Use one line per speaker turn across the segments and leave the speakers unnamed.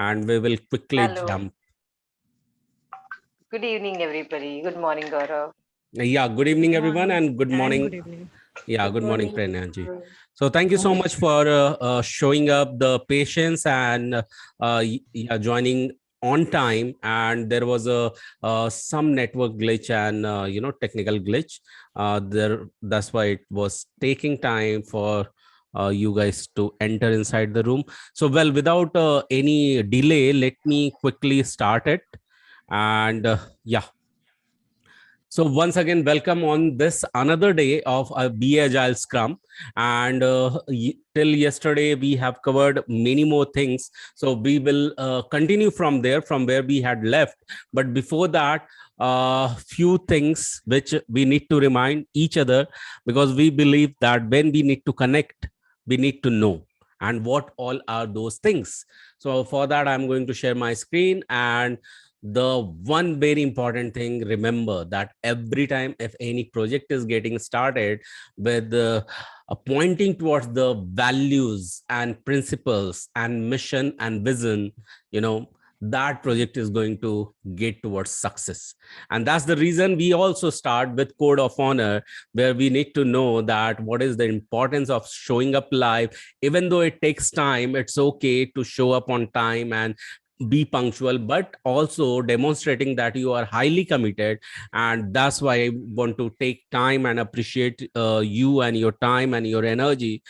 and we will quickly
Hello.
jump.
Good evening, everybody. Good morning, Gaurav.
Yeah, good evening, everyone, and good morning.
Good evening.
Yeah, good morning,
Morning.
Prerna ji. So thank you so much for showing up the patience and joining on time. And there was a some network glitch and technical glitch. That's why it was taking time for you guys to enter inside the room. So well, without any delay, let me quickly start it. And yeah. So once again, welcome on this another day of a Be Agile Scrum. And till yesterday, we have covered many more things. So we will continue from there, from where we had left. But before that, few things which we need to remind each other, because we believe that when we need to connect, we need to know. And what all are those things? So for that, I'm going to share my screen. And the one very important thing, remember that every time if any project is getting started with pointing towards the values and principles and mission and vision, that project is going to get towards success. And that's the reason we also start with code of honor, where we need to know that what is the importance of showing up live. Even though it takes time, it's okay to show up on time and be punctual, but also demonstrating that you are highly committed. And that's why I want to take time and appreciate you and your time and your energy,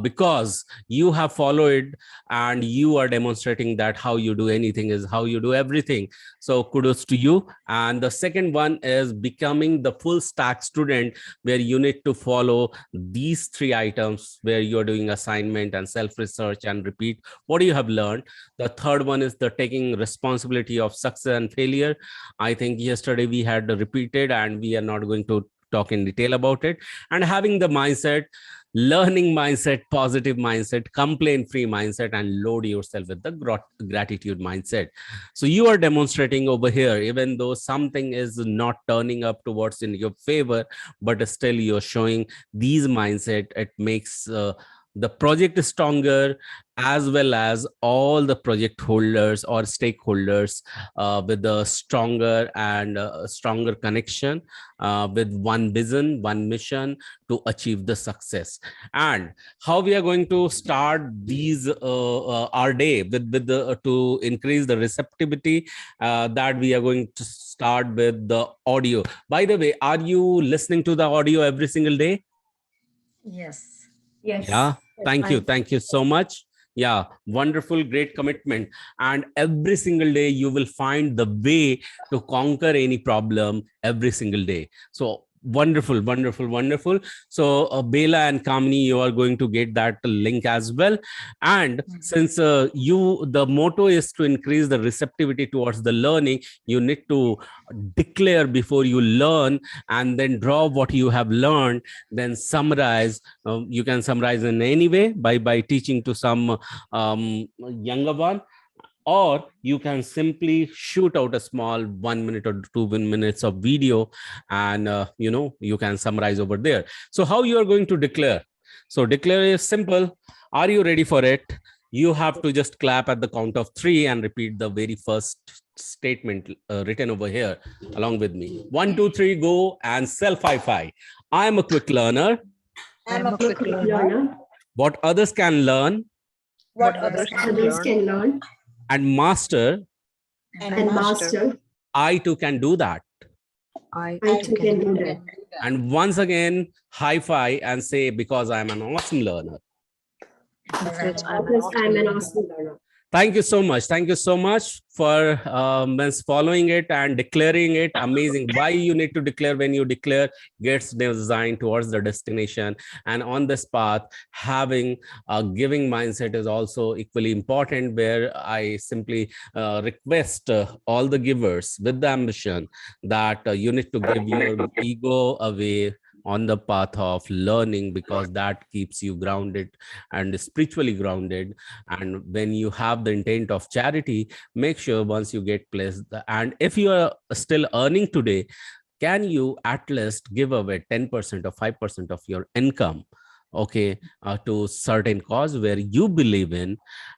because you have followed and you are demonstrating that how you do anything is how you do everything. So kudos to you. And the second one is becoming the full stack student, where you need to follow these three items, where you're doing assignment and self-research and repeat what you have learned. The third one is the taking responsibility of success and failure. I think yesterday we had repeated, and we are not going to talk in detail about it. And having the mindset, learning mindset, positive mindset, complaint free mindset, and load yourself with the gratitude mindset. So you are demonstrating over here, even though something is not turning up towards in your favor, but still you're showing these mindset. It makes the project stronger, as well as all the project holders or stakeholders with a stronger and stronger connection with one vision, one mission to achieve the success. And how we are going to start these our day with the to increase the receptivity, that we are going to start with the audio. By the way, are you listening to the audio every single day?
Yes.
Yes.
Yeah, thank you. Thank you so much. Yeah, wonderful, great commitment. And every single day, you will find the way to conquer any problem every single day. So wonderful, wonderful, wonderful. So Bela and Kamini, you are going to get that link as well. And since the motto is to increase the receptivity towards the learning, you need to declare before you learn, and then draw what you have learned, then summarize. You can summarize in any way by teaching to some younger one, or you can simply shoot out a small 1 minute or 2 minutes of video, and you can summarize over there. So how you are going to declare? So declare is simple. Are you ready for it? You have to just clap at the count of 3 and repeat the very first statement written over here along with me. 1, 2, 3, go, and self high-five. I am a quick learner.
I'm a quick learner.
What others can learn
What others
can learn
and master, I too can do that.
I
too can do that.
And once again, high five and say, because I'm an awesome learner.
Because I'm an awesome learner.
Thank you so much. Thank you so much for following it and declaring it. Amazing. Why you need to declare? When you declare, gets designed towards the destination. And on this path, having a giving mindset is also equally important, where I simply request all the givers with the ambition that you need to give your ego away on the path of learning, because that keeps you grounded and spiritually grounded. And when you have the intent of charity, make sure once you get placed, and if you are still earning today, can you at least give away 10% or 5% of your income okay, to certain cause where you believe in.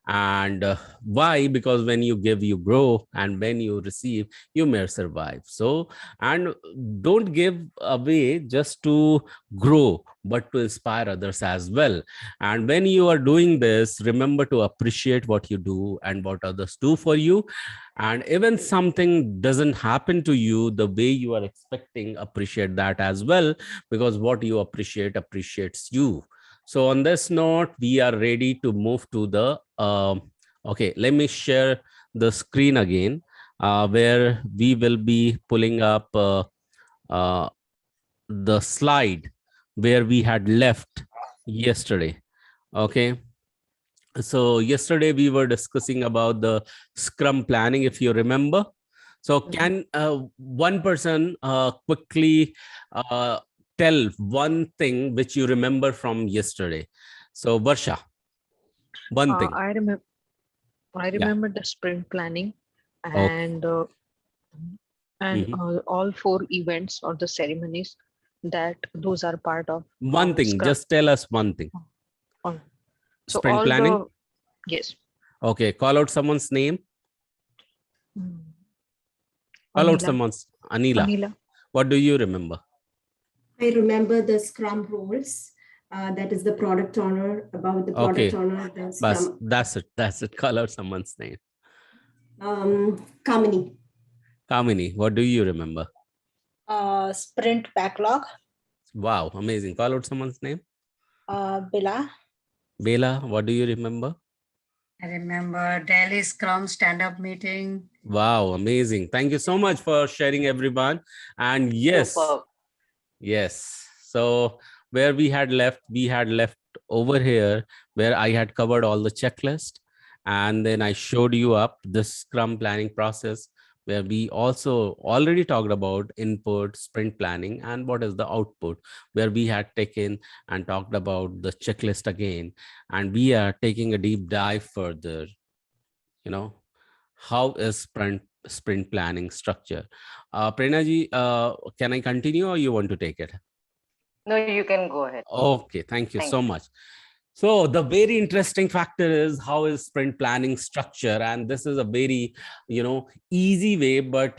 And why? Because when you give, you grow, and when you receive, you may survive. So, and don't give away just to grow, but to inspire others as well. And when you are doing this, remember to appreciate what you do and what others do for you. And even something doesn't happen to you the way you are expecting, appreciate that as well, because what you appreciate appreciates you. So on this note, we are ready to move to the okay, let me share the screen again, where we will be pulling up uh, the slide where we had left yesterday. Okay, so yesterday we were discussing about the Scrum planning, if you remember. So can one person quickly tell one thing which you remember from yesterday? So Varsha, one thing.
I
Yeah.
remember the sprint planning
Okay.
and
Mhm.
all 4 events or the ceremonies that those are part of
One thing,
Scrum.
just tell us one thing.
So
Sprint
all
planning.
the yes.
Okay, call out someone's name. Call out someone's Anila.
Anila.
What do you remember?
I remember the Scrum rules. That is the product owner, about the product
Okay,
owner, the
but
Scrum.
that's it. That's it. Call out someone's name.
Kamini.
Kamini, what do you remember?
Sprint backlog.
Wow, amazing. Call out someone's name.
Bella.
Bela, what do you remember?
I remember daily Scrum stand-up meeting.
Wow, amazing. Thank you so much for sharing, everyone. And yes,
Superb.
yes. So where we had left over here where I had covered all the checklist. And then I showed you up the Scrum planning process, where we also already talked about input, sprint planning, and what is the output, where we had taken and talked about the checklist again. And we are taking a deep dive further, you know, how is sprint planning structure. Prerna ji, can I continue or you want to take it?
No, you can go ahead.
Okay, thank you
Thank
so
you.
much. So the very interesting factor is how is sprint planning structure, and this is a very, easy way, but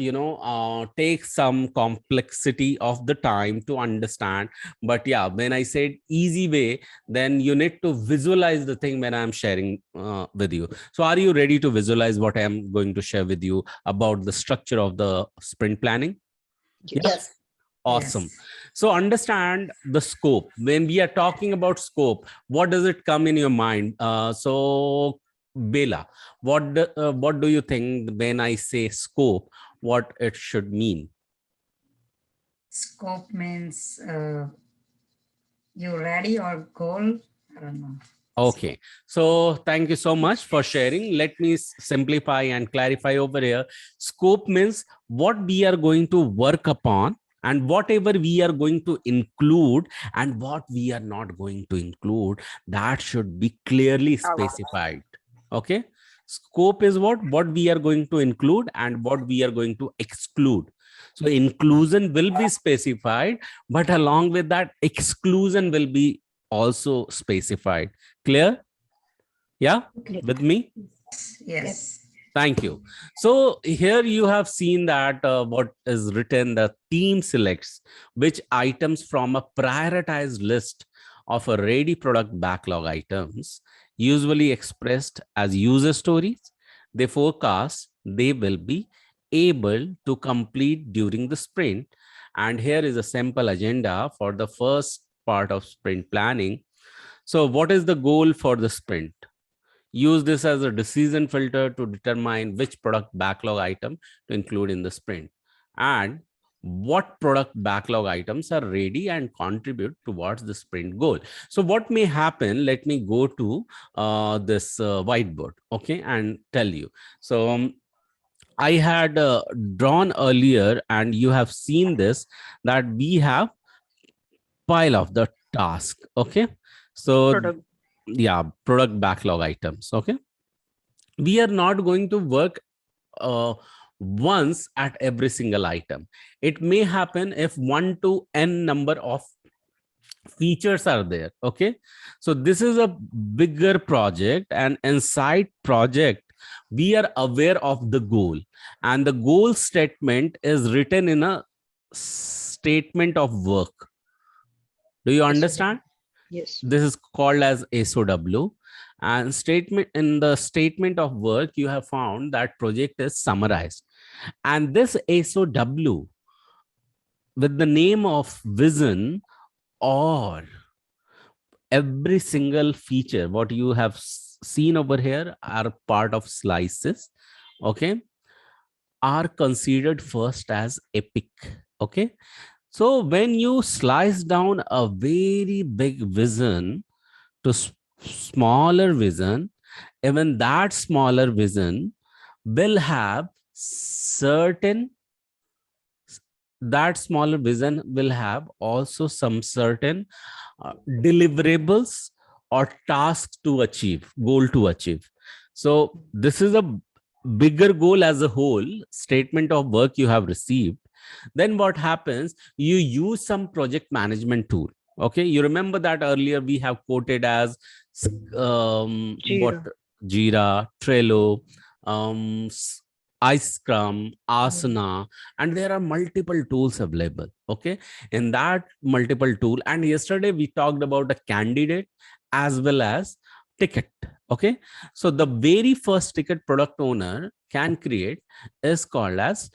takes some complexity of the time to understand. But yeah, when I said easy way, then you need to visualize the thing when I'm sharing with you. So are you ready to visualize what I'm going to share with you about the structure of the sprint planning?
Yes.
Awesome.
Yes.
So understand the scope. When we are talking about scope, what does it come in your mind? So Bela, what do you think when I say scope, what it should mean?
Scope means you ready or goal? I don't know.
Okay, so thank you so much for sharing. Let me simplify and clarify over here. Scope means what we are going to work upon, and whatever we are going to include and what we are not going to include, that should be clearly specified. Okay, scope is what we are going to include and what we are going to exclude. So inclusion will be specified, but along with that, exclusion will be also specified. Clear? Yeah, with me?
Yes.
Thank you. So here you have seen that what is written, the team selects which items from a prioritized list of a ready product backlog items, usually expressed as user stories. They forecast they will be able to complete during the sprint. And here is a sample agenda for the first part of sprint planning. So what is the goal for the sprint? Use this as a decision filter to determine which product backlog item to include in the sprint, and what product backlog items are ready and contribute towards the sprint goal. So what may happen, let me go to this whiteboard, okay, and tell you. So I had drawn earlier, and you have seen this, that we have pile of the task. Okay, so
Product.
yeah, product backlog items. Okay, we are not going to work once at every single item. It may happen if 1 to n number of features are there. Okay, so this is a bigger project, and inside project we are aware of the goal, and the goal statement is written in a statement of work. Do you
Yes, sir.
understand?
Yes.
This is called as SOW. And statement, in the statement of work you have found that project is summarized, and this SOW with the name of vision, or every single feature what you have seen over here are part of slices, okay, are considered first as epic. Okay, so when you slice down a very big vision to smaller vision, even that smaller vision will have certain, that smaller vision will have also some certain deliverables or tasks to achieve, goal to achieve. So this is a bigger goal as a whole, statement of work you have received. Then what happens, you use some project management tool. Okay, you remember that earlier we have quoted as what,
Jira.
Jira, Trello, um, Scrum, Asana, and there are multiple tools available. Okay, in that multiple tool, and yesterday we talked about a candidate as well as ticket. Okay, so the very first ticket product owner can create is called as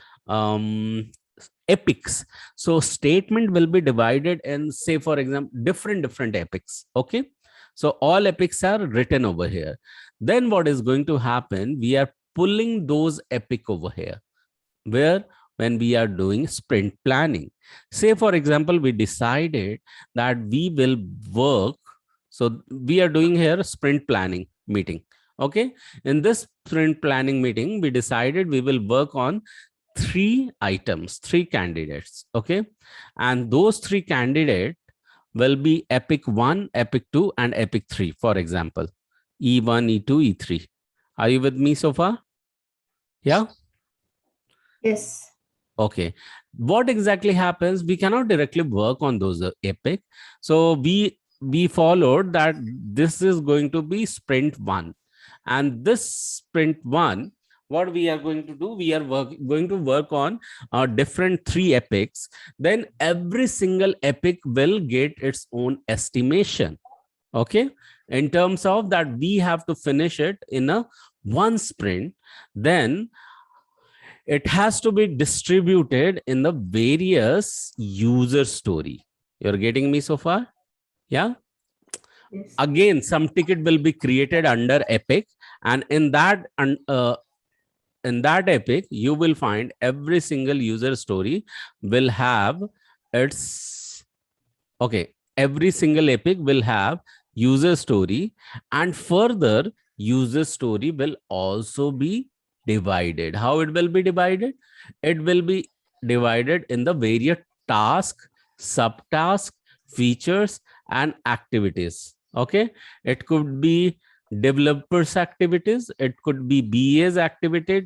epics. So statement will be divided in, say for example, different epics. Okay, so all epics are written over here. Then what is going to happen, we are pulling those epic over here, where when we are doing sprint planning, say for example we decided that we will work, so we are doing here sprint planning meeting. Okay, in this sprint planning meeting we decided we will work on 3 items, 3 candidates. Okay, and those 3 candidates will be epic 1, epic 2, and epic 3, for example E1, E2, E3. Are you with me so far? Yeah.
Yes.
Okay, what exactly happens, we cannot directly work on those epic, so we followed that this is going to be sprint 1, and this sprint 1, what we are going to do, we are going to work on different 3 epics. Then every single epic will get its own estimation. Okay, in terms of that we have to finish it in a one sprint. Then it has to be distributed in the various user story. You're getting me so far? Yeah.
Yes.
Again, some ticket will be created under epic, and in that epic you will find every single user story will have its, okay, every single epic will have user story, and further user story will also be divided. How it will be divided? It will be divided in the various task, subtask, features, and activities. Okay, it could be developers activities, it could be BAs activities,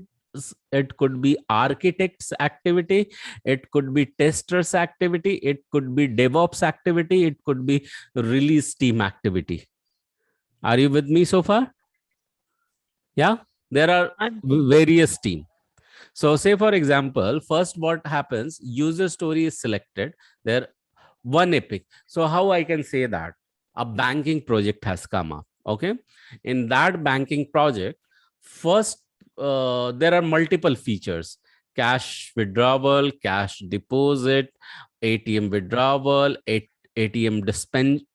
it could be architects activity, it could be testers activity, it could be DevOps activity, it could be release team activity. Are you with me so far? Yeah, there are
I'm
various team. So say for example, first what happens, user story is selected, there one epic. So how I can say that a banking project has come up. Okay, in that banking project, first there are multiple features: cash withdrawal, cash deposit, ATM withdrawal, ATM dispensing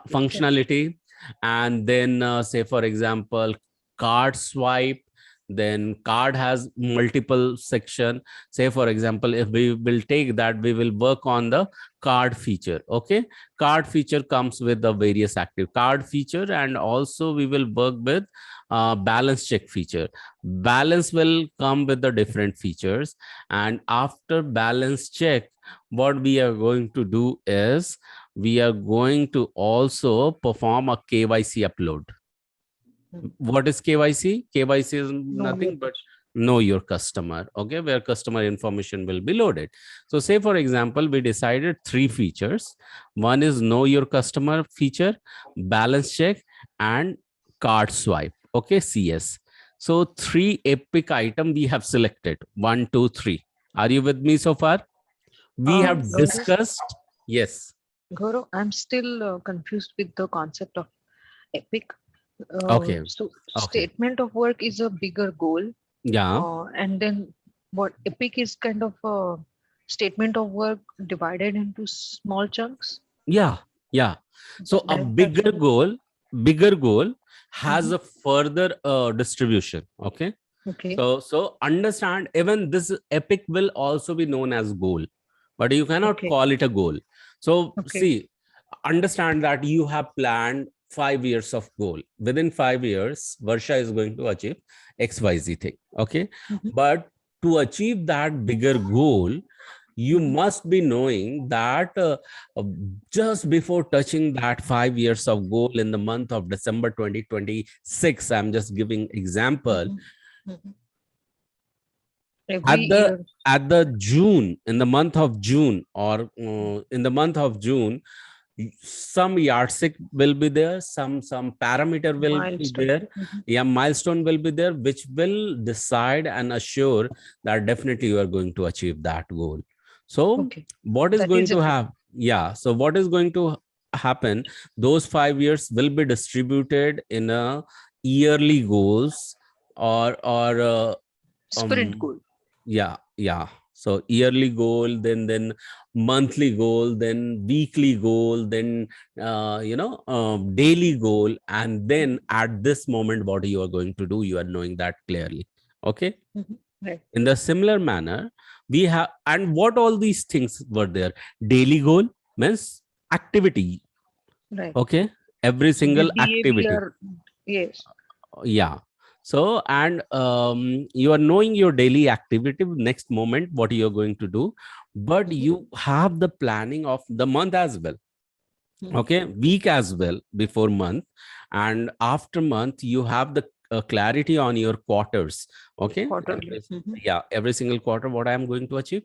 functionality, and then say for example card swipe. Then card has multiple section. Say for example, if we will take that, we will work on the card feature. Okay, card feature comes with the various active card feature, and also we will work with balance check feature. Balance will come with the different features, and after balance check, what we are going to do is we are going to also perform a KYC upload. What is KYC? KYC is nothing but know your customer, okay, where customer information will be loaded. So say, for example, we decided 3 features. One is know your customer feature, balance check, and card swipe, okay, CS. So 3 epic item we have selected, 1, 2, 3. Are you with me so far? We have
Yes.
discussed. Yes.
Gaurav, I'm still confused with the concept of epic.
Okay.
So
Okay.
statement of work is a bigger goal,
Yeah.
and then what epic is kind of a statement of work divided into small chunks.
Yeah. Yeah. So a
That's
bigger goal has
Mhm.
a further distribution. Okay.
Okay.
So understand, even this epic will also be known as goal, but you cannot
Okay.
call it a goal. So
Okay.
see, understand that you have planned 5 years of goal. Within 5 years, Varsha is going to achieve XYZ thing. Okay.
Mhm.
But to achieve that bigger goal, you
Mhm.
must be knowing that uh, just before touching that 5 years of goal in the month of December 2026, I'm just giving example,
Mhm. Mhm. Every
at the
year.
June, in the month of June, or in the month of June, some yardstick will be there, some parameter will be
Milestone.
there,
Mhm.
yeah, milestone will be there, which will decide and assure that definitely you are going to achieve that goal. So
Okay.
what is
That
going
is
to
epic.
have, yeah, so what is going to happen, those 5 years will be distributed in a yearly goals, or
Sprint goal.
yeah. So yearly goal, then monthly goal, then weekly goal, then daily goal, and then at this moment what you are going to do, you are knowing that clearly. Okay.
Mhm. Right.
In the similar manner, we have, and what all these things were there, daily goal means activity.
Right.
Okay. Every
The
single activity.
behavior. Yes.
Yeah. So, and you are knowing your daily activity, next moment what you are going to do, but
Mhm.
you have the planning of the month as well,
Mhm.
okay, week as well, before month, and after month you have the clarity on your quarters. Okay.
Quarterly. Mhm.
Yeah, every single quarter what I am going to achieve,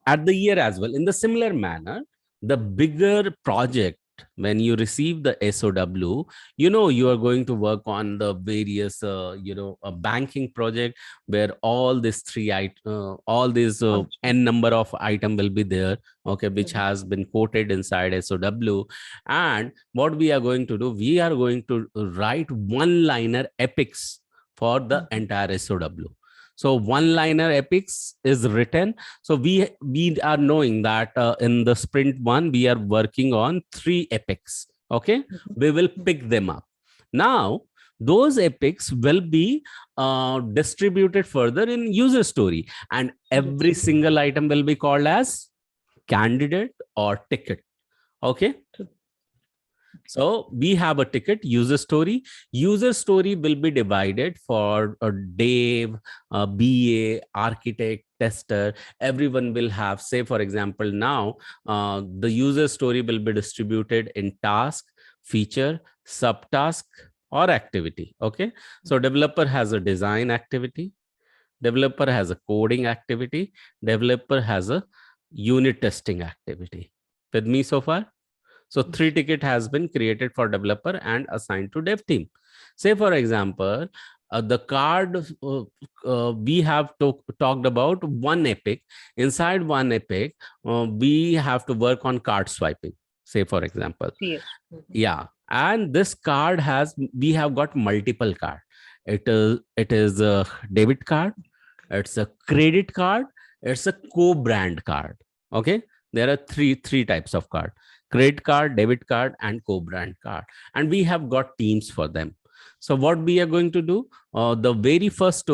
at the year as well. In the similar manner, the bigger project, when you receive the SOW, you are going to work on the various a banking project, where all these all these
Function.
n number of item will be there, okay, which
Mhm.
has been quoted inside SOW. And what we are going to do, we are going to write one liner epics for the
Mhm.
entire SOW. So one liner epics is written. So we are knowing that in the sprint one we are working on 3 epics. Okay,
Mhm.
we will
Mhm.
pick them up. Now those epics will be distributed further in user story, and
Yes.
every single item will be called as candidate or ticket. Okay.
So,
So we have a ticket, user story. User story will be divided for a dev, a BA, architect, tester. Everyone will have, say, for example, now the user story will be distributed in task, feature, subtask, or activity. Okay. So developer has a design activity. Developer has a coding activity. Developer has a unit testing activity. With me so far? So 3
yes.
ticket has been created for developer and assigned to dev team. Say, for example, the card, we have talked about one epic. Inside one epic, we have to work on card swiping. Say, for example,
Yes. Mhm.
yeah. And this card we have got multiple card. It is a debit card. It's a credit card. It's a co-brand card. Okay. There are three types of card: credit card, debit card, and co-brand card. And we have got teams for them. So what we are going to do, the very first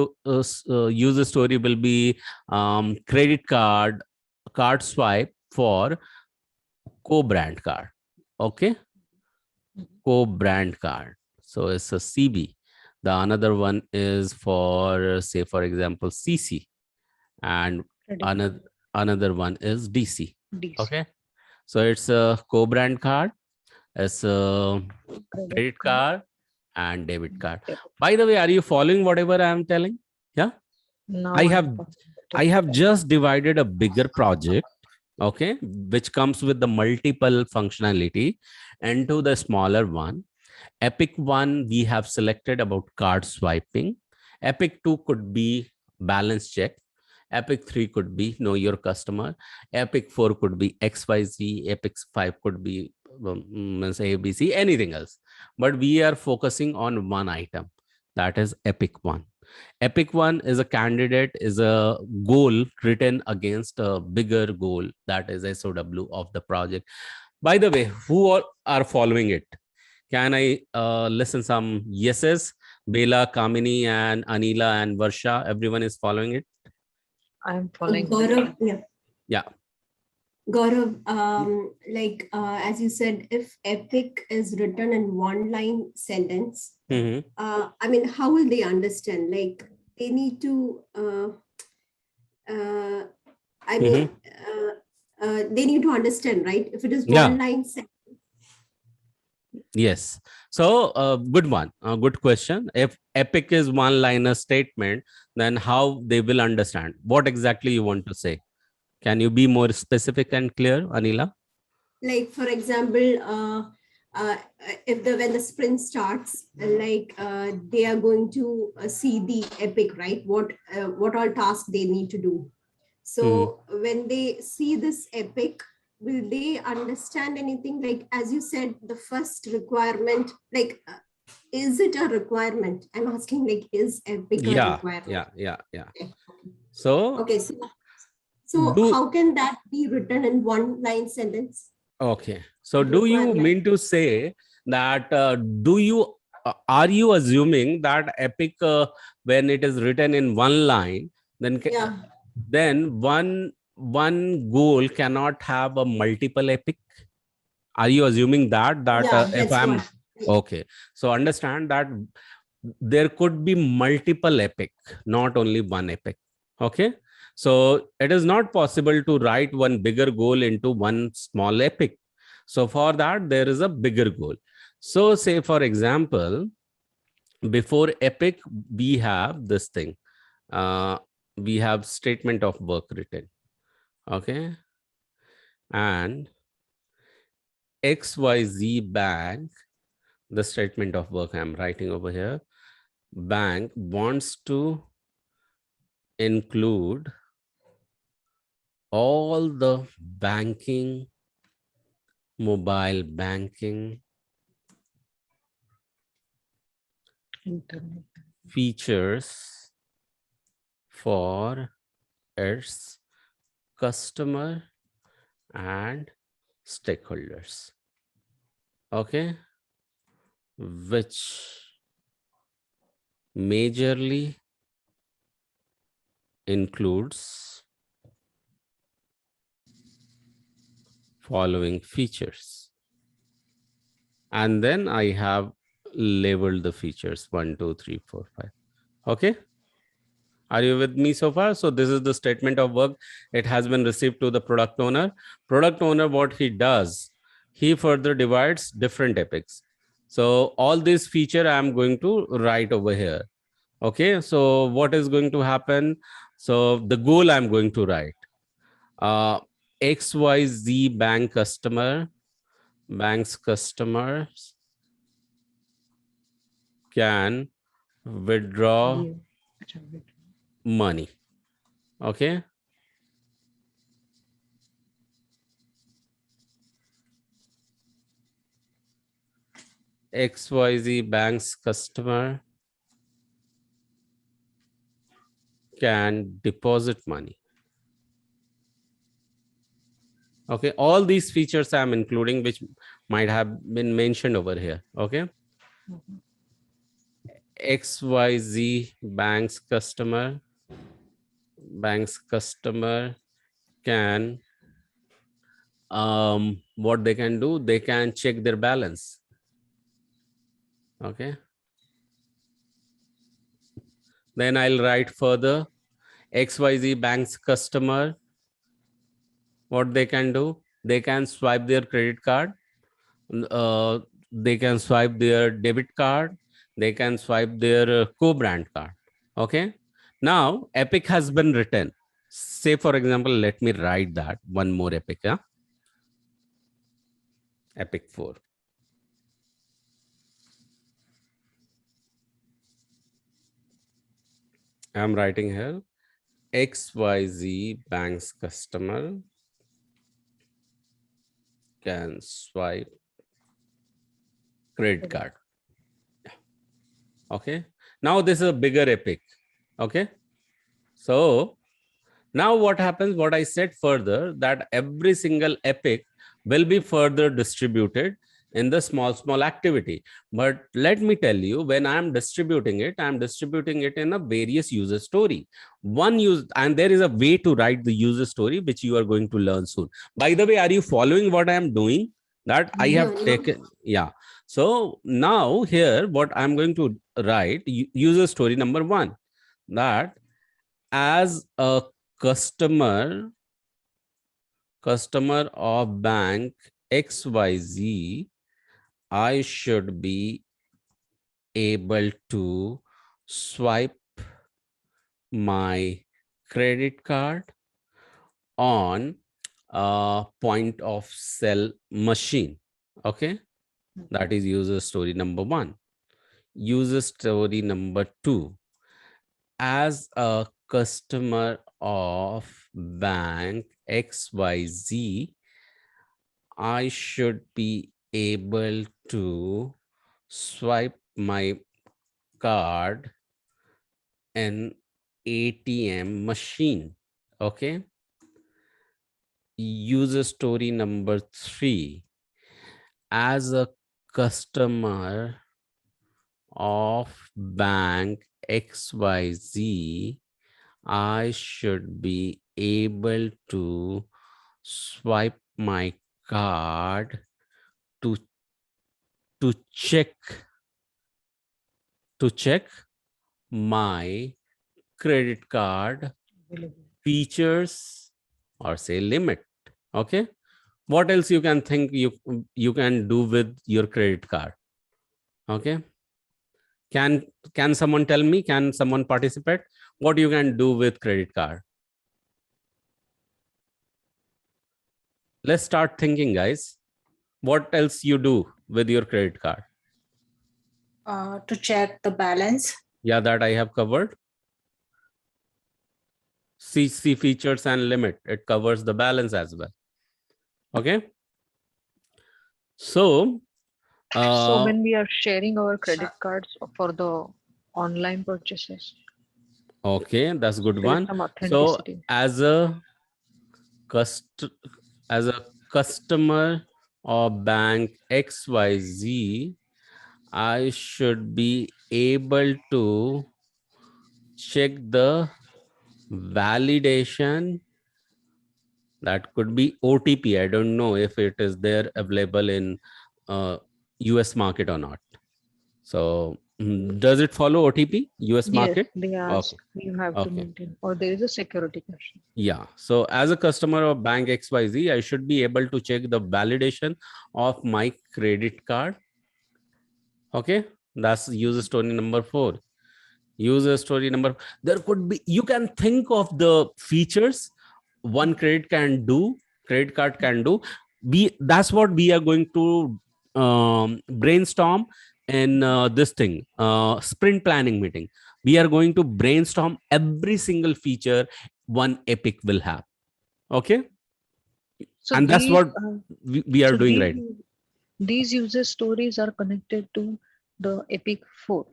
user story will be credit card swipe for co-brand card. Okay.
Mhm.
Co-brand card. So it's a CB. The another one is for, say, for example, CC, and
Credit
another
card.
another one is DC.
DC.
Okay. So it's a co-brand card, it's a
Credit
credit
card.
card, and debit card.
Debit.
By the way, are you following whatever I am telling? Yeah.
Now
I
I'm
have
positive.
I have just divided a bigger project, okay, which comes with the multiple functionality into the smaller one. Epic 1, we have selected about card swiping. Epic 2 could be balance check. Epic 3 could be know your customer. Epic 4 could be XYZ. Epic 5 could be ABC, anything else. But we are focusing on one item, that is Epic 1. Epic 1 is a candidate, is a goal written against a bigger goal, that is SOW of the project. By the way, who all are following it? Can I listen some yeses? Bela, Kamini, and Anila and Varsha, everyone is following it?
I'm following.
Gaurav, yeah.
Yeah.
Gaurav, as you said, if epic is written in one line sentence,
Mhm.
I mean, how will they understand? Like, they need to, they need to understand, right? If it is
Yeah.
one line sentence.
Yes. So, good one. Good question. If epic is one liner statement, then how they will understand? What exactly you want to say? Can you be more specific and clear, Anila?
Like, for example, if when the sprint starts, they are going to see the epic, right? What all tasks they need to do. So when they see this epic, will they understand anything? Like, as you said, the first requirement, is it a requirement? I'm asking, like, is epic a
Yeah.
requirement?
Yeah.
Okay.
So,
Okay. So
do
how can that be written in one line sentence?
okay. So, do you
Requirement.
mean to say that are you assuming that epic when it is written in one line, then
Yeah.
then one goal cannot have a multiple epic? Are you assuming that
Yeah,
if
that's
I'm
what.
okay? So understand that there could be multiple epic, not only one epic. Okay. So it is not possible to write one bigger goal into one small epic. So for that, there is a bigger goal. So say, for example, before epic, we have this thing. We have statement of work written. Okay. And XYZ bank, the statement of work I'm writing over here, bank wants to include all the banking, mobile banking
Internet.
features for its customer and stakeholders. Okay. Which majorly includes following features. And then I have labeled the features 1, 2, 3, 4, 5. Okay. Are you with me so far? So this is the statement of work. It has been received to the product owner. Product owner, what he does, he further divides different epics. So all these feature I'm going to write over here. Okay. So what is going to happen? So the goal I'm going to write, XYZ bank customer, bank's customers can withdraw
View. Acha, wait.
money. Okay. XYZ bank's customer can deposit money. Okay. All these features I'm including, which might have been mentioned over here. Okay.
Mhm.
XYZ bank's customer can what they can do, they can check their balance. Okay. Then I'll write further, XYZ bank's customer, what they can do, they can swipe their credit card, they can swipe their debit card, they can swipe their co-brand card. Okay. Now epic has been written. Say for example, let me write that one more epic. Yeah, epic 4. I'm writing here XYZ bank's customer can swipe credit card. Okay, now this is a bigger epic. Okay, so now what happens, what I said further, that every single epic will be further distributed in the small activity. But let me tell you, when I'm distributing it in a various user story. And there is a way to write the user story, which you are going to learn soon. By the way, are you following what I am doing? That I have taken, yeah. So now here, what I'm going to write, user story number 1, that as a customer of bank XYZ, I should be able to swipe my credit card on a point of sale machine. Okay, that is user story number 1. User story number 2, as a customer of bank XYZ, I should be able to swipe my card in ATM machine. Okay. User story number 3, as a customer of bank XYZ, I should be able to swipe my card to check my credit card features or say limit. Okay, what else you can think you can do with your credit card? Okay, can someone tell me, can someone participate, what you can do with credit card? Let's start thinking, guys. What else you do with your credit card?
To check the balance.
Yeah, that I have covered. CC features and limit, it covers the balance as well. Okay, so
so when we are sharing our credit cards for the online purchases,
okay, that's good one.
some
So
authenticity.
as a customer of bank XYZ, I should be able to check the validation. That could be OTP. I don't know if it is there available in US market or not. So does it follow OTP US market?
Yes, they ask
Okay.
you have to
Okay.
maintain, or there is a security question.
Yeah. So as a customer of bank XYZ, I should be able to check the validation of my credit card. Okay. That's user story number 4. User story number, there could be, you can think of the features one credit card can do. That's what we are going to brainstorm in this thing, sprint planning meeting. We are going to brainstorm every single feature one epic will have. Okay,
So
and that's what we are doing, right?
These user stories are connected to the epic 4.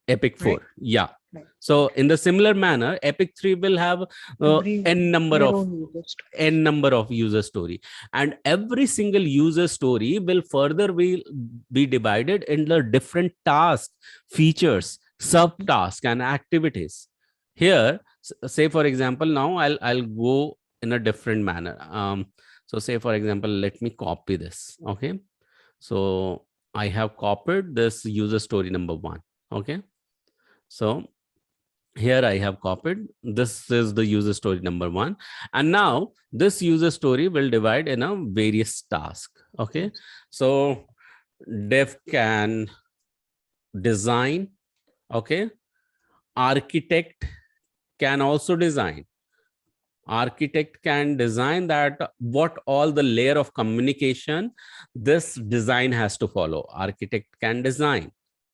Epic 4,
right?
yeah.
Right.
So in the similar manner, epic 3 will have n number of user story, and every single user story will further be divided in the different tasks, features, subtasks, and activities. Here, say for example, now I'll go in a different manner. So say for example, let me copy this. Okay, so I have copied this user story number 1. Okay, so here I have copied, this is the user story number 1, and now this user story will divide in a various task. Okay, so dev can design, okay, architect can also design. Architect can design that what all the layer of communication this design has to follow. Architect can design.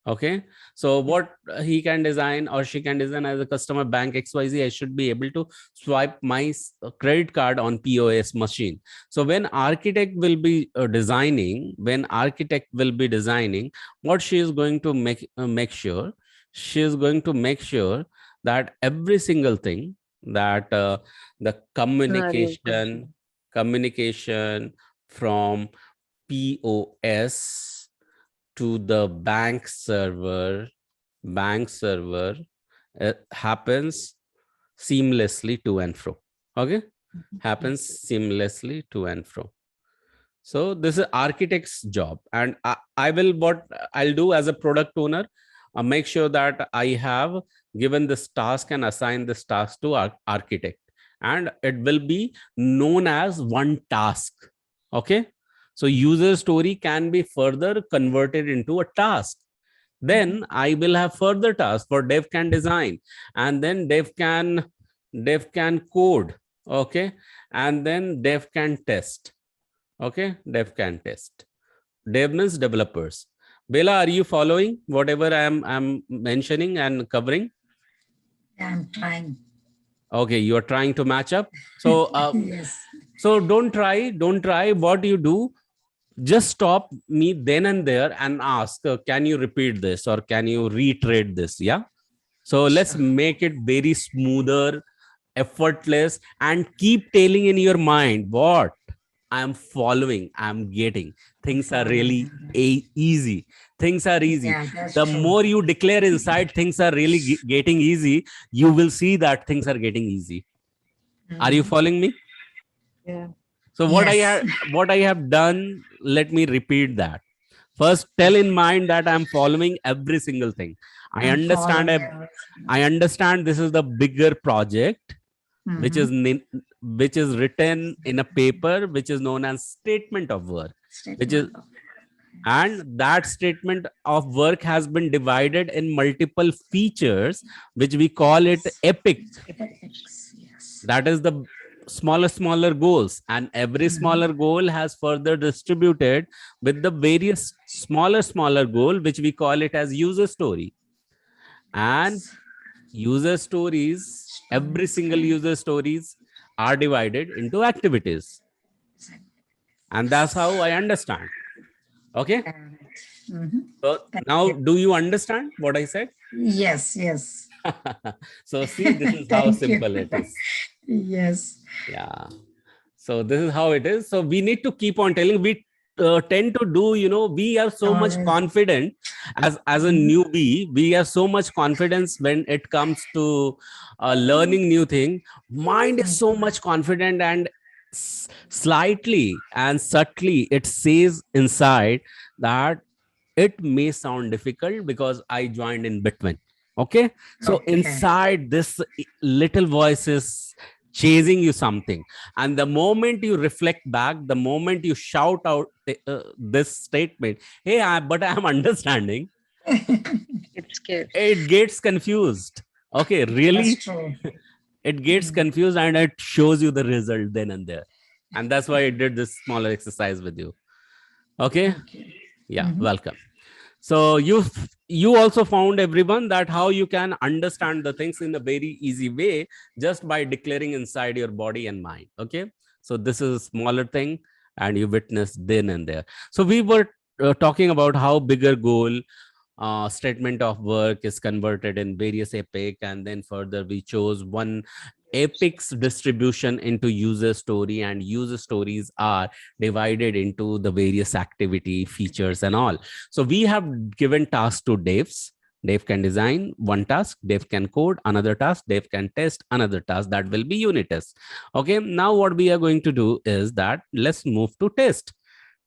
Okay, so what he can design or she can design as a customer bank XYZ, I should be able to swipe my credit card on POS machine. So when architect will be designing, what she is going to make sure, she is going to make sure that every single thing, that the communication from POS to the bank server happens seamlessly to and fro. Okay, happens seamlessly to and fro. So this is architect's job, and what I'll do as a product owner, make sure that I have given this task and assign this task to architect, and it will be known as one task. Okay, so user story can be further converted into a task. Then I will have further tasks for dev can design, and then dev can code. Okay, and then dev can test. Okay, dev can test. Dev means developers. Bela, are you following whatever I'm mentioning and covering?
I'm trying.
Okay, you are trying to match up. So
Yes.
so don't try. What you do, just stop me then and there and ask, can you repeat this or can you reiterate this? Yeah. So let's
Sure.
make it very smoother, effortless, and keep telling in your mind what I'm following, I'm getting. Things are really easy. Things are easy.
Yeah, that's
The
true.
more you declare inside things are really getting easy, you will see that things are getting easy. Are you following me?
Yeah.
So what I have done, let me repeat that. First, tell in mind that I'm following every single thing. I understand this is the bigger project, which is written in a paper, which is known as statement of work, and that statement of work has been divided in multiple features, which we call it epic.
Yes.
That is the smaller goals, and every smaller goal has further distributed with the various smaller goal, which we call it as user story. And user stories, every single user stories are divided into activities, and that's how I understand. Okay, so now do you understand what I said?
Yes.
So see, this is how simple it is.
Yes.
Yeah, so this is how it is. So we need to keep on telling. We tend to do, we are so much confident as a newbie. We have so much confidence when it comes to learning new thing. Mind is so much confident, and slightly and subtly it says inside that it may sound difficult because I joined in between. Okay, so inside this little voice is chasing you something, and the moment you reflect back, the moment you shout out this statement, hey, but I'm understanding,
It's scared.
it gets confused. Okay, really.
That's true.
It gets confused, and it shows you the result then and there, and that's why I did this smaller exercise with you. Okay. Yeah, welcome. So you also found, everyone, that how you can understand the things in a very easy way just by declaring inside your body and mind. Okay, so this is a smaller thing, and you witnessed then and there. So we were talking about how bigger goal statement of work is converted in various epic, and then further we chose one epic's distribution into user story, and user stories are divided into the various activity features and all. So we have given tasks to devs. Dev can design one task, dev can code another task, dev can test another task, that will be unit test. Okay, now what we are going to do is that let's move to test.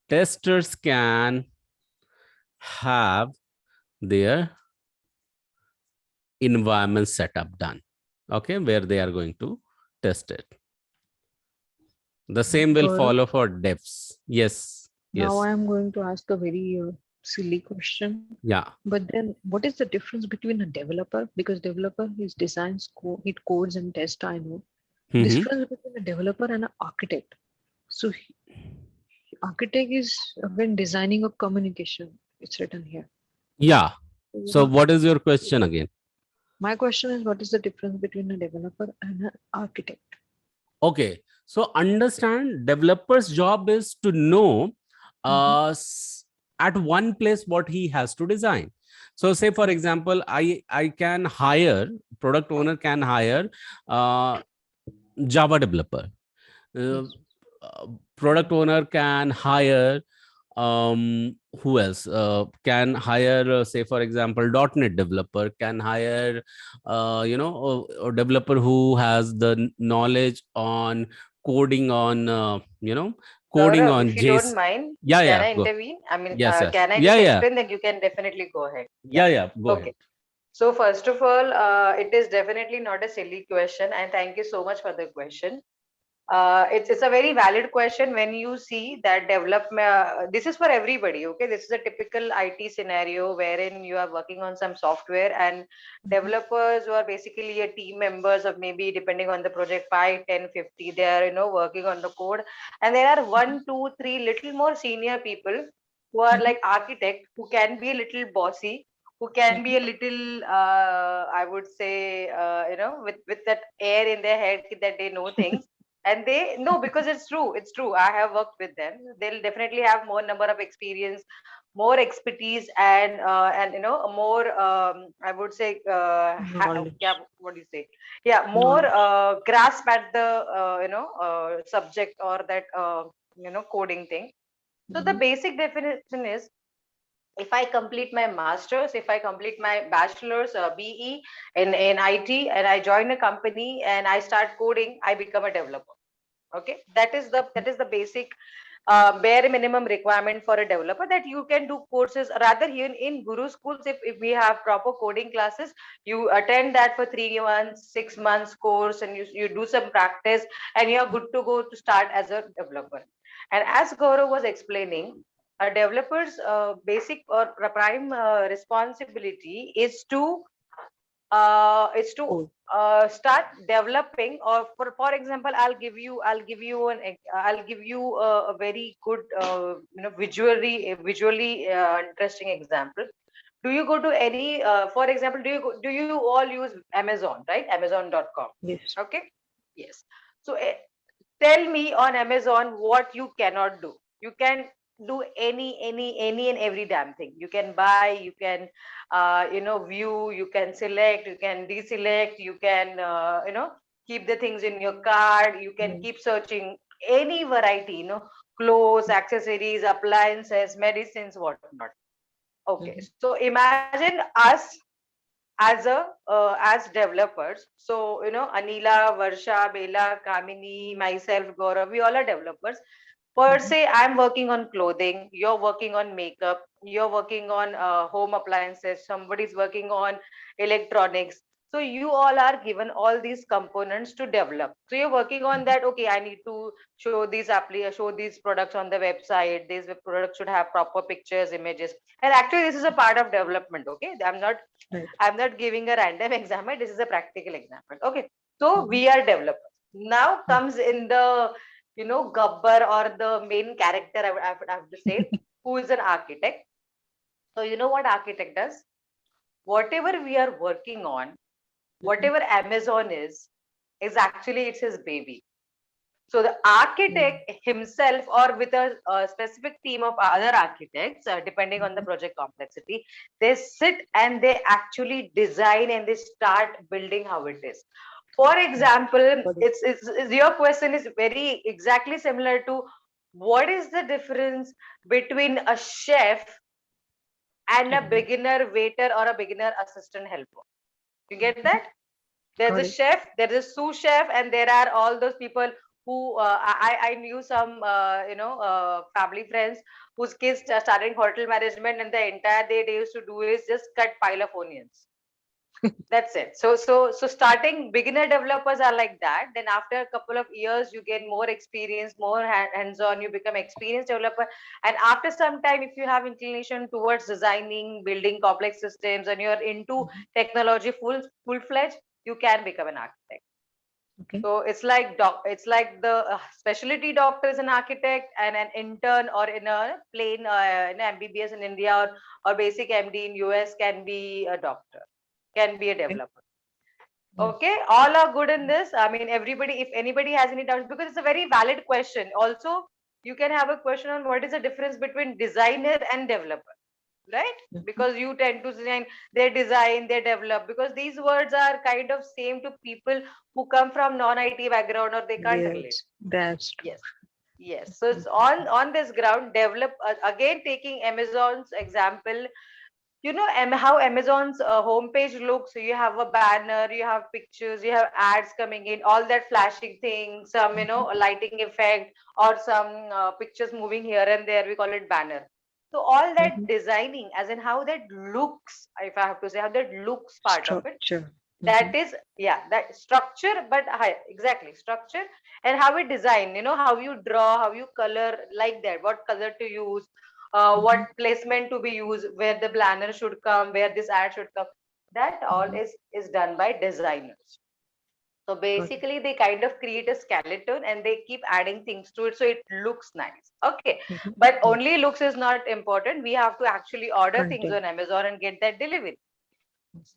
Testers can have their environment setup done, okay, where they are going to test it. The same will follow for devs. Yes.
Now I'm going to ask a very silly question.
Yeah.
But then what is the difference between a developer? Because developer is designs, it codes and tests, I know.
Mhm.
Difference between a developer and an architect. So architect is when designing a communication, it's written here.
Yeah.
You
So
know,
what is your question again?
my question is, what is the difference between a developer and an architect?
Okay. So understand developer's job is to know at one place what he has to design. So say for example, I can hire, product owner can hire Java developer. Uh,
Yes.
Product owner can hire who else can hire say for example .NET developer, can hire a developer who has the knowledge on coding on coding
Gaurav,
on
if you don't
JS.
mind,
Yeah,
can
yeah,
I
go.
intervene? I mean,
Yes, yes,
can I
yeah,
just
yeah,
explain? Then you can definitely go ahead.
yeah, yeah, go ahead.
Okay. So first of all, it is definitely not a silly question, and thank you so much for the question. It's a very valid question when you see that development. This is for everybody. Okay, this is a typical IT scenario wherein you are working on some software, and developers who are basically a team members of maybe depending on the project 5, 10, 50. They are working on the code, and there are 1, 2, 3 little more senior people who are like architect who can be a little bossy, who can be a little I would say with that air in their head that they know things. And they no, because it's true, I have worked with them. They'll definitely have more number of experience, more expertise, and a more I would say
Knowledge.
what do you say, yeah, more
Knowledge.
grasp at the subject or that coding thing. So the basic definition is, if I complete my master's, if I complete my bachelor's BE in IT, and I join a company and I start coding, I become a developer. Okay, that is the basic bare minimum requirement for a developer, that you can do courses. Rather, here in GuruSchools, if we have proper coding classes, you attend that for 3 months, 6 months course, and you do some practice, and you're good to go to start as a developer. And as Gaurav was explaining, a developer's basic or prime responsibility is to
Oh,
start developing. Or for example, I'll give you a very good visually interesting example. Do you go to any for example, do you all use Amazon, right? Amazon.com.
yes.
Okay. Yes. So tell me on Amazon what you cannot do. You can do any and every damn thing. You can buy, you can view, you can select, you can deselect, you can keep the things in your cart, you can
Yes.
keep searching any variety, clothes, accessories, appliances, medicines, whatnot. Okay, so imagine us as developers. So Anila, Varsha, Bela, Kamini, myself, Gaurav, we all are developers. Per se, I'm working on clothing, you're working on makeup, you're working on home appliances, somebody's working on electronics. So you all are given all these components to develop. So you're working on that. Okay, I need to show these products on the website. These products should have proper pictures, images. And actually, this is a part of development. Okay,
Right.
I'm not giving a random example. This is a practical example. Okay. So we are developers. Now comes in the, Gabbar, or the main character, I have to say, who is an architect. So you know what architect does? Whatever we are working on, whatever Amazon is actually it's his baby. So the architect himself, or with a specific team of other architects, depending on the project complexity, they sit and they actually design and they start building how it is. For example,
Got it.
it's your question is very exactly similar to, what is the difference between a chef and a beginner waiter or a beginner assistant helper? You get that? There's a
Got it.
chef, there's a sous chef, and there are all those people who I knew some family friends whose kids are starting hotel management, and the entire day they used to do is just cut pile of onions. That's it. So starting beginner developers are like that. Then after a couple of years, you get more experience, more hands-on. You become experienced developer, and after some time, if you have inclination towards designing, building complex systems, and you're into technology full-fledged, you can become an architect.
Okay.
So it's like it's like the specialty doctor is an architect, and an intern or in a plain in MBBS in India or basic MD in US can be a doctor, can be a developer. Okay, all are good in this. I mean, everybody, if anybody has any doubts, because it's a very valid question. Also, you can have a question on what is the difference between designer and developer, right? Because you tend to design, they develop, because these words are kind of same to people who come from non-IT background or they can't relate.
Yes, that's true.
Yes. Yes. So it's on this ground, develop again, taking Amazon's example. You know how Amazon's homepage looks. So you have a banner, you have pictures, you have ads coming in, all that flashing thing, some lighting effect, or some pictures moving here and there. We call it banner. So all that designing, as in how that looks, if I have to say, how that looks part of it.
Structure.
That is, yeah, that structure, but exactly structure, and how we design. How you draw, how you color, like that. What color to use, what placement to be used, where the banner should come, where this ad should come. That all is done by designers. So basically, they kind of create a skeleton and they keep adding things to it so it looks nice. Okay, but only looks is not important. We have to actually order things on Amazon and get that delivery.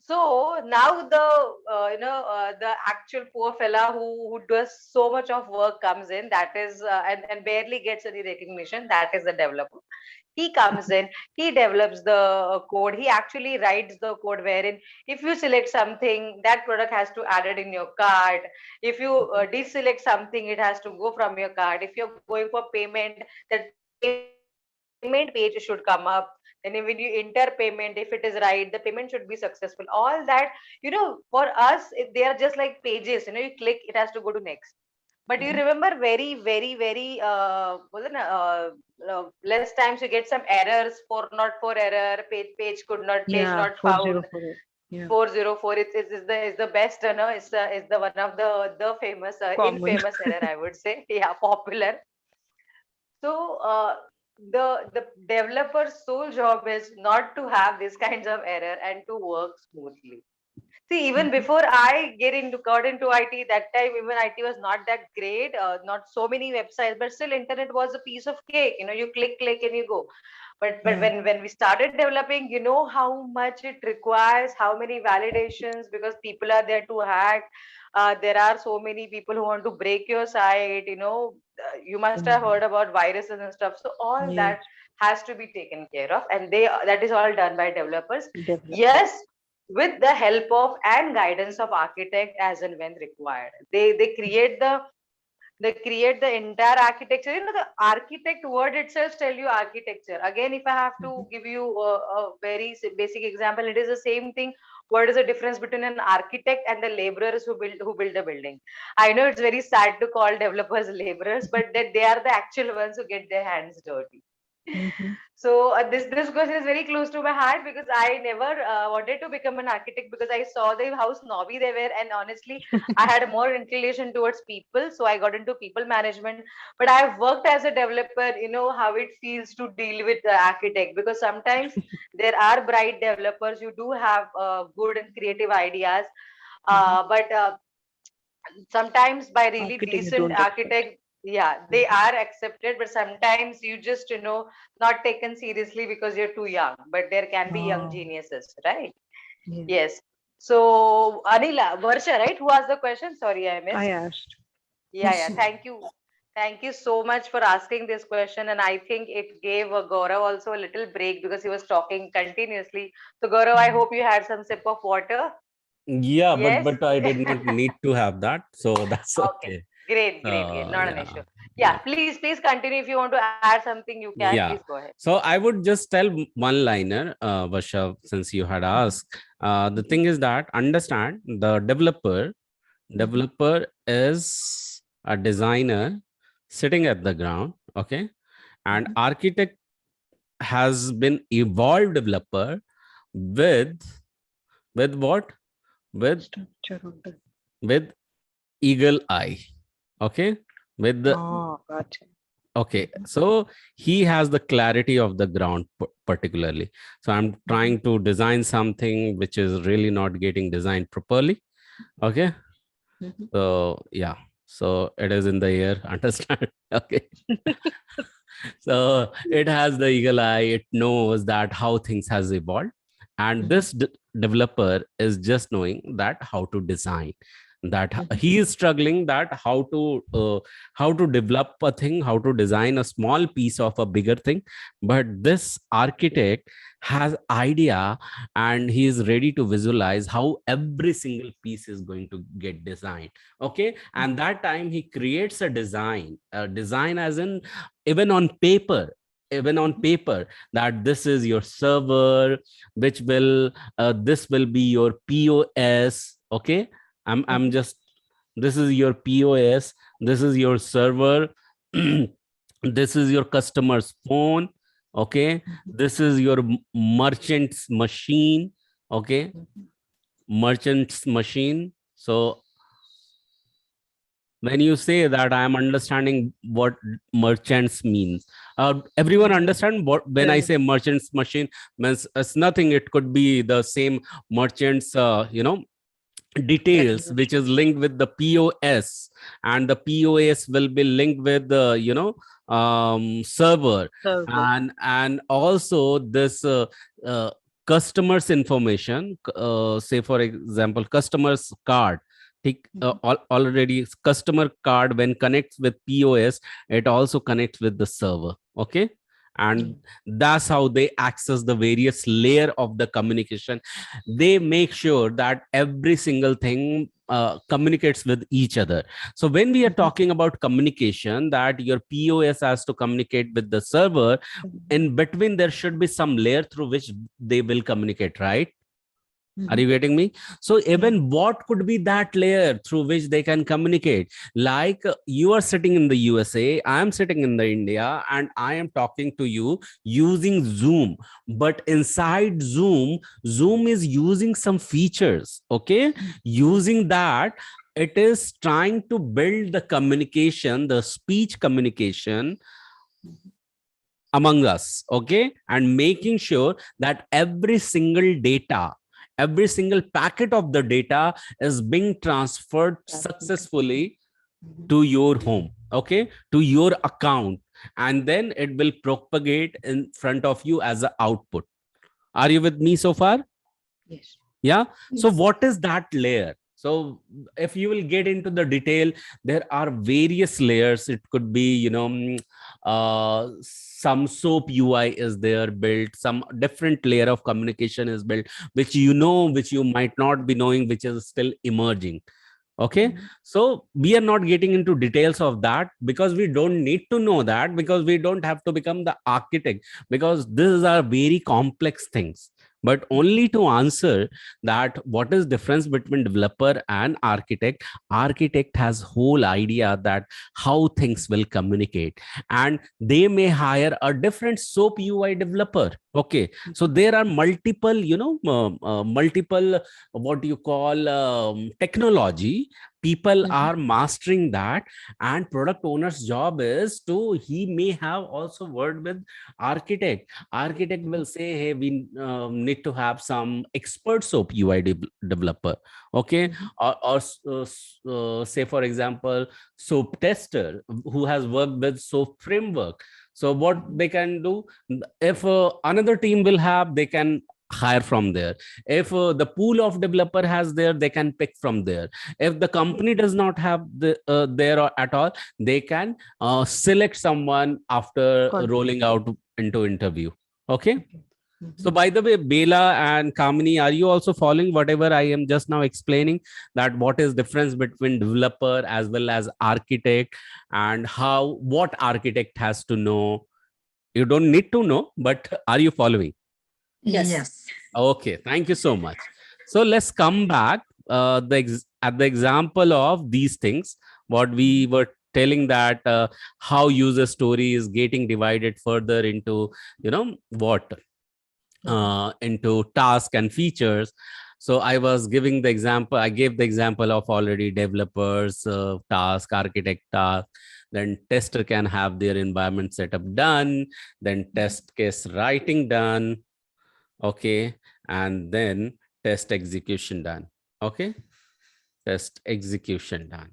So now the actual poor fella who does so much of work comes in. That is and barely gets any recognition. That is the developer. He comes in, he develops the code, he actually writes the code wherein if you select something, that product has to add it in your cart. If you deselect something, it has to go from your cart. If you're going for payment, that payment page should come up. And when you enter payment, if it is right, the payment should be successful. All that, for us, they are just like pages. You click, it has to go to next. But you remember very, very, very less times you get some errors, not for error, page not found. 404 is the best, is the one of the famous infamous error, I would say. Yeah, popular. So the developer's sole job is not to have these kinds of error and to work smoothly. See, even before I got into IT, that time even IT was not that great, not so many websites, but still internet was a piece of cake. You click and you go. But when we started developing, you know how much it requires, how many validations, because people are there to hack. There are so many people who want to break your site. You must have heard about viruses and stuff. So all that has to be taken care of, and that is all done by developers. Yes, with the help of and guidance of architect as and when required. They create the entire architecture. The architect word itself tell you architecture. Again, if I have to give you a very basic example, it is the same thing. What is the difference between an architect and the laborers who build the building? I know it's very sad to call developers laborers, but they are the actual ones who get their hands dirty. So this question is very close to my heart, because I never wanted to become an architect, because I saw how snobby they were, and honestly I had more inclination towards people, so I got into people management. But I've worked as a developer, how it feels to deal with the architect, because sometimes there are bright developers who do have good and creative ideas, but sometimes by really decent architect, they are accepted, but sometimes you just not taken seriously because you're too young. But there can be young geniuses, right? Yes. So Anila, Varsha, right, who asked the question? Sorry, I missed.
I asked.
Yeah, thank you so much for asking this question, and I think it gave Gaurav also a little break, because he was talking continuously. So Gaurav, I hope you had some sip of water.
Yeah,
Yes?
but I did not need to have that, so that's okay.
Great. Not an issue. Yeah, please continue. If you want to add something, you can.
Yeah.
Please go ahead.
So I would just tell one liner, Varsha, since you had asked. The thing is that understand the developer is a designer sitting at the ground, okay, and architect has been evolved developer with what? with
Structure of the.
with eagle eye. Okay, with the
Oh, gotcha.
okay, so he has the clarity of the ground particularly. So I'm trying to design something which is really not getting designed properly. Okay,
Mhm.
so yeah, so it is in the air. Understand? Okay. So it has the eagle eye. It knows that how things has evolved, and this developer is just knowing that how to design, that he is struggling that how to develop a thing, how to design a small piece of a bigger thing. But this architect has idea, and he is ready to visualize how every single piece is going to get designed. Okay, and that time he creates a design as in even on paper, even on paper, that this is your server, which will this will be your POS. Okay, I'm just, this is your POS, this is your server, this is your customer's phone. Okay, this is your merchant's machine. Okay, merchant's machine. So when you say that, I am understanding what merchants means. Everyone understand what when I say merchants machine means? It's nothing. It could be the same merchants, details which is linked with the POS, and the POS will be linked with the server,
Server.
and also this customers information, say for example customers card. Already customer card when connects with POS, it also connects with the server. Okay, and that's how they access the various layer of the communication. They make sure that every single thing communicates with each other. So when we are talking about communication, that your POS has to communicate with the server, in between there should be some layer through which they will communicate, right? Are you getting me? So even what could be that layer through which they can communicate? Like you are sitting in the USA, I am sitting in the India, and I am talking to you using Zoom. But inside Zoom, Zoom is using some features. Okay, using that, it is trying to build the communication, the speech communication among us. Okay, and making sure that every single data, every single packet of the data is being transferred successfully to your home. Okay, to your account, and then it will propagate in front of you as an output. Are you with me so far?
Yes.
Yeah. So
Yes.
what is that layer? So if you will get into the detail, there are various layers. It could be some SOAP UI is there built, some different layer of communication is built, which which you might not be knowing, which is still emerging. Okay, so we are not getting into details of that because we don't need to know that, because we don't have to become the architect, because these are very complex things. But only to answer that what is difference between developer and architect, architect has whole idea that how things will communicate, and they may hire a different SOAP UI developer. Okay, so there are multiple multiple, what you call, technology. People are mastering that, and product owner's job is to, he may have also word with architect. Architect will say, hey, we need to have some expert SOAP UI developer. Okay, or say for example SOAP tester who has worked with SOAP framework. So what they can do, if another team will have, they can hire from there. If the pool of developer has there, they can pick from there. If the company does not have the there at all, they can select someone after rolling out into interview. Okay, so by the way, Bela and Kamini, are you also following whatever I am just now explaining, that what is difference between developer as well as architect, and how, what architect has to know? You don't need to know, but are you following?
Yes.
Okay, thank you so much. So let's come back at the example of these things, what we were telling, that how user story is getting divided further into, what into task and features. So I was giving the example, I gave the example of already developers task, architect task, then tester can have their environment setup done, then test case writing done, okay, and then test execution done, okay, test execution done.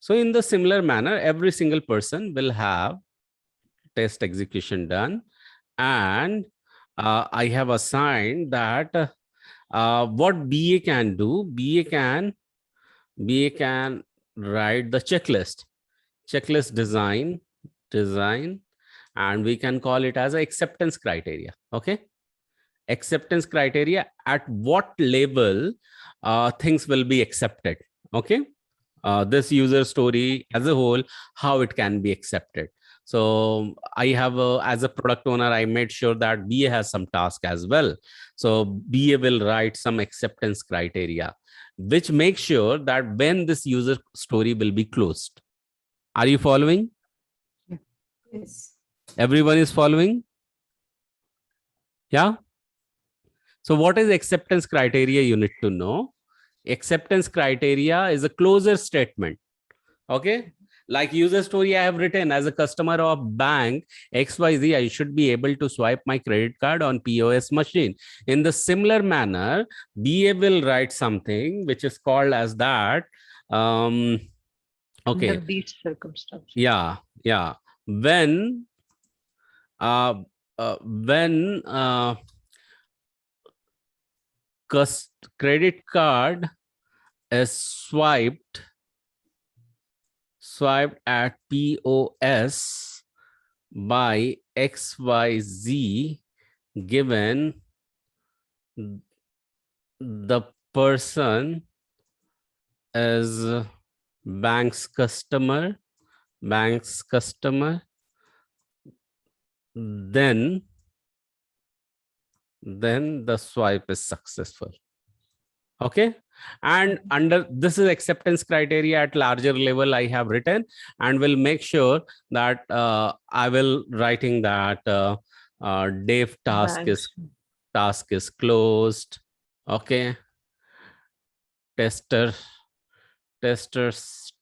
So in the similar manner, every single person will have test execution done, and I have assigned that what BA can do, BA can write the checklist design, and we can call it as a acceptance criteria. Okay, acceptance criteria, at what level things will be accepted. Okay, this user story as a whole, how it can be accepted. So I have as a product owner, I made sure that BA has some task as well. So BA will write some acceptance criteria, which makes sure that when this user story will be closed. Are you following?
Yes.
Everyone is following? Yeah. So what is acceptance criteria? You need to know. Acceptance criteria is a closure statement. Okay. Like user story I have written, as a customer of bank XYZ, I should be able to swipe my credit card on POS machine. In the similar manner, BA will write something which is called as that. Okay.
Under these circumstances.
Yeah. Yeah. When credit card is swiped at POS by XYZ, given the person is bank's customer, then the swipe is successful. Okay, and under this is acceptance criteria at larger level I have written, and will make sure that I will writing that dev task is closed. Okay, testers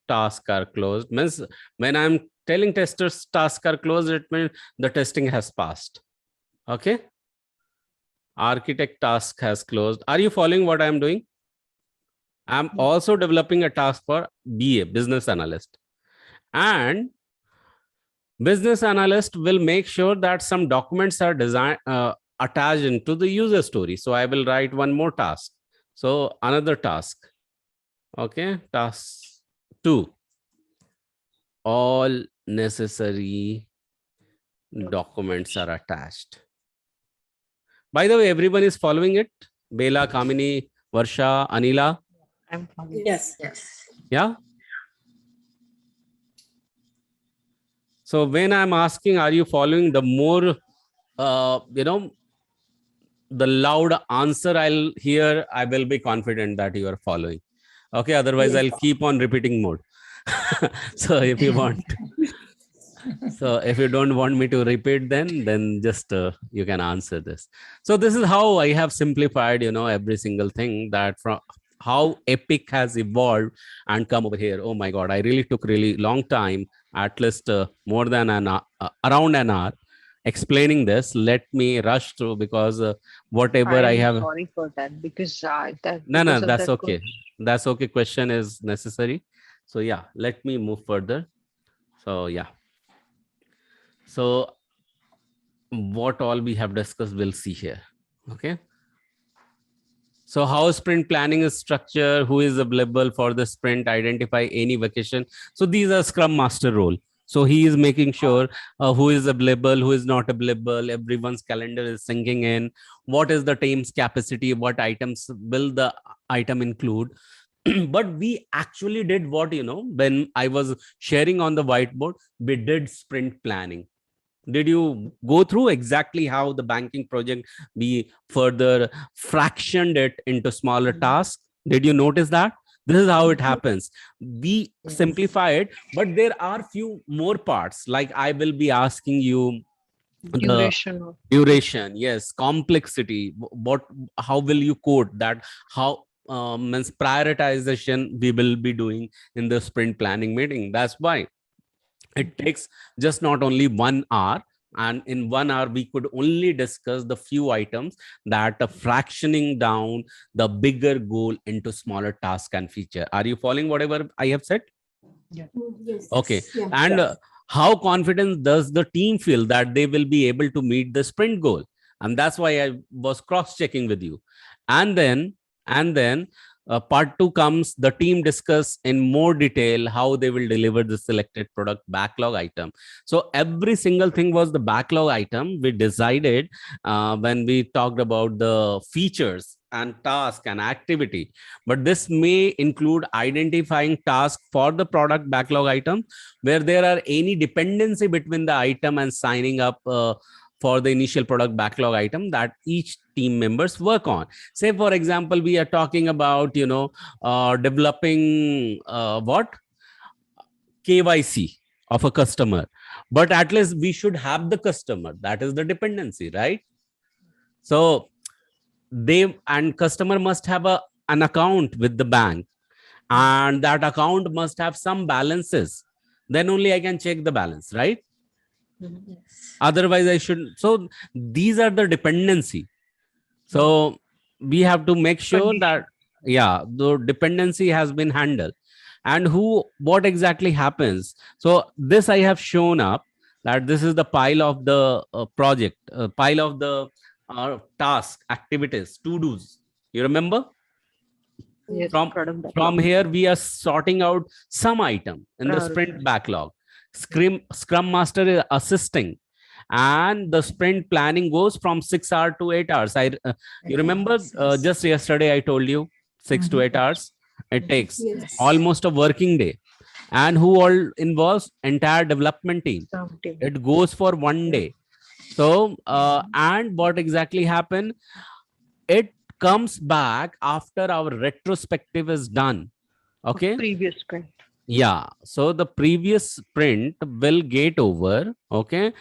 task are closed. Means when I'm telling testers task are closed, it means the testing has passed. Okay, architect task has closed. Are you following what I'm doing? I'm also developing a task for BA, business analyst, and business analyst will make sure that some documents are attached into the user story. So I will write one more task. So another task. Okay, task 2. All necessary documents are attached. By the way, everyone is following it? Bela, Kamini, Varsha, Anila?
I'm following.
Yes.
Yeah. So when I'm asking, are you following, the more, the loud answer I'll hear, I will be confident that you are following. Okay. Otherwise,
Yes.
I'll keep on repeating mode. So if you want, so if you don't want me to repeat, then just you can answer this. So this is how I have simplified, every single thing, that from how Epic has evolved and come over here. Oh my God, I really took really long time, at least more than around an hour explaining this. Let me rush through, because whatever I have.
Sorry for that, because
No, that's okay. That's okay. Question is necessary. So yeah, let me move further. So yeah. So what all we have discussed, we'll see here. Okay. So how sprint planning is structured, who is available for the sprint, identify any vacation. So these are Scrum Master role. So he is making sure who is available, who is not available, everyone's calendar is syncing in, what is the team's capacity, what items will the item include. But we actually did what, when I was sharing on the whiteboard, we did sprint planning. Did you go through exactly how the banking project be further fractioned it into smaller tasks? Did you notice that? This is how it happens. We simplify it, but there are few more parts. Like I will be asking you the
Duration. of-
duration, yes, complexity, what, how will you code that, how means prioritization we will be doing in the sprint planning meeting. That's why it takes just not only 1 hour, and in 1 hour we could only discuss the few items that are fractioning down the bigger goal into smaller task and feature. Are you following whatever I have said?
Yes.
Okay.
Yeah.
And how confident does the team feel that they will be able to meet the sprint goal? And that's why I was cross checking with you. And then part 2 comes, the team discuss in more detail how they will deliver the selected product backlog item. So every single thing was the backlog item we decided when we talked about the features and task and activity. But this may include identifying task for the product backlog item where there are any dependency between the item and signing up for the initial product backlog item that each team members work on. Say for example, we are talking about developing what KYC of a customer, but at least we should have the customer, that is the dependency, right? So they and customer must have an account with the bank, and that account must have some balances, then only I can check the balance, right?
Yes.
Otherwise I shouldn't. So these are the dependency. So we have to make sure that the dependency has been handled. And what exactly happens? So this I have shown up, that this is the pile of the project, pile of the task activities, to do's. You remember?
Yes,
From
product backlog.
here we are sorting out some item in the sprint
Prioritize.
backlog. Scrum master is assisting, and the sprint planning goes from 6 hours to 8 hours. You remember
Yes.
just yesterday I told you 6 to 8 hours it takes,
Yes.
almost a working day. And who all involves? Entire development team.
Scrum team.
It goes for 1 day. So and what exactly happened? It comes back after our retrospective is done. Okay.
Previous sprint.
Yeah. So the previous sprint will get over. Okay.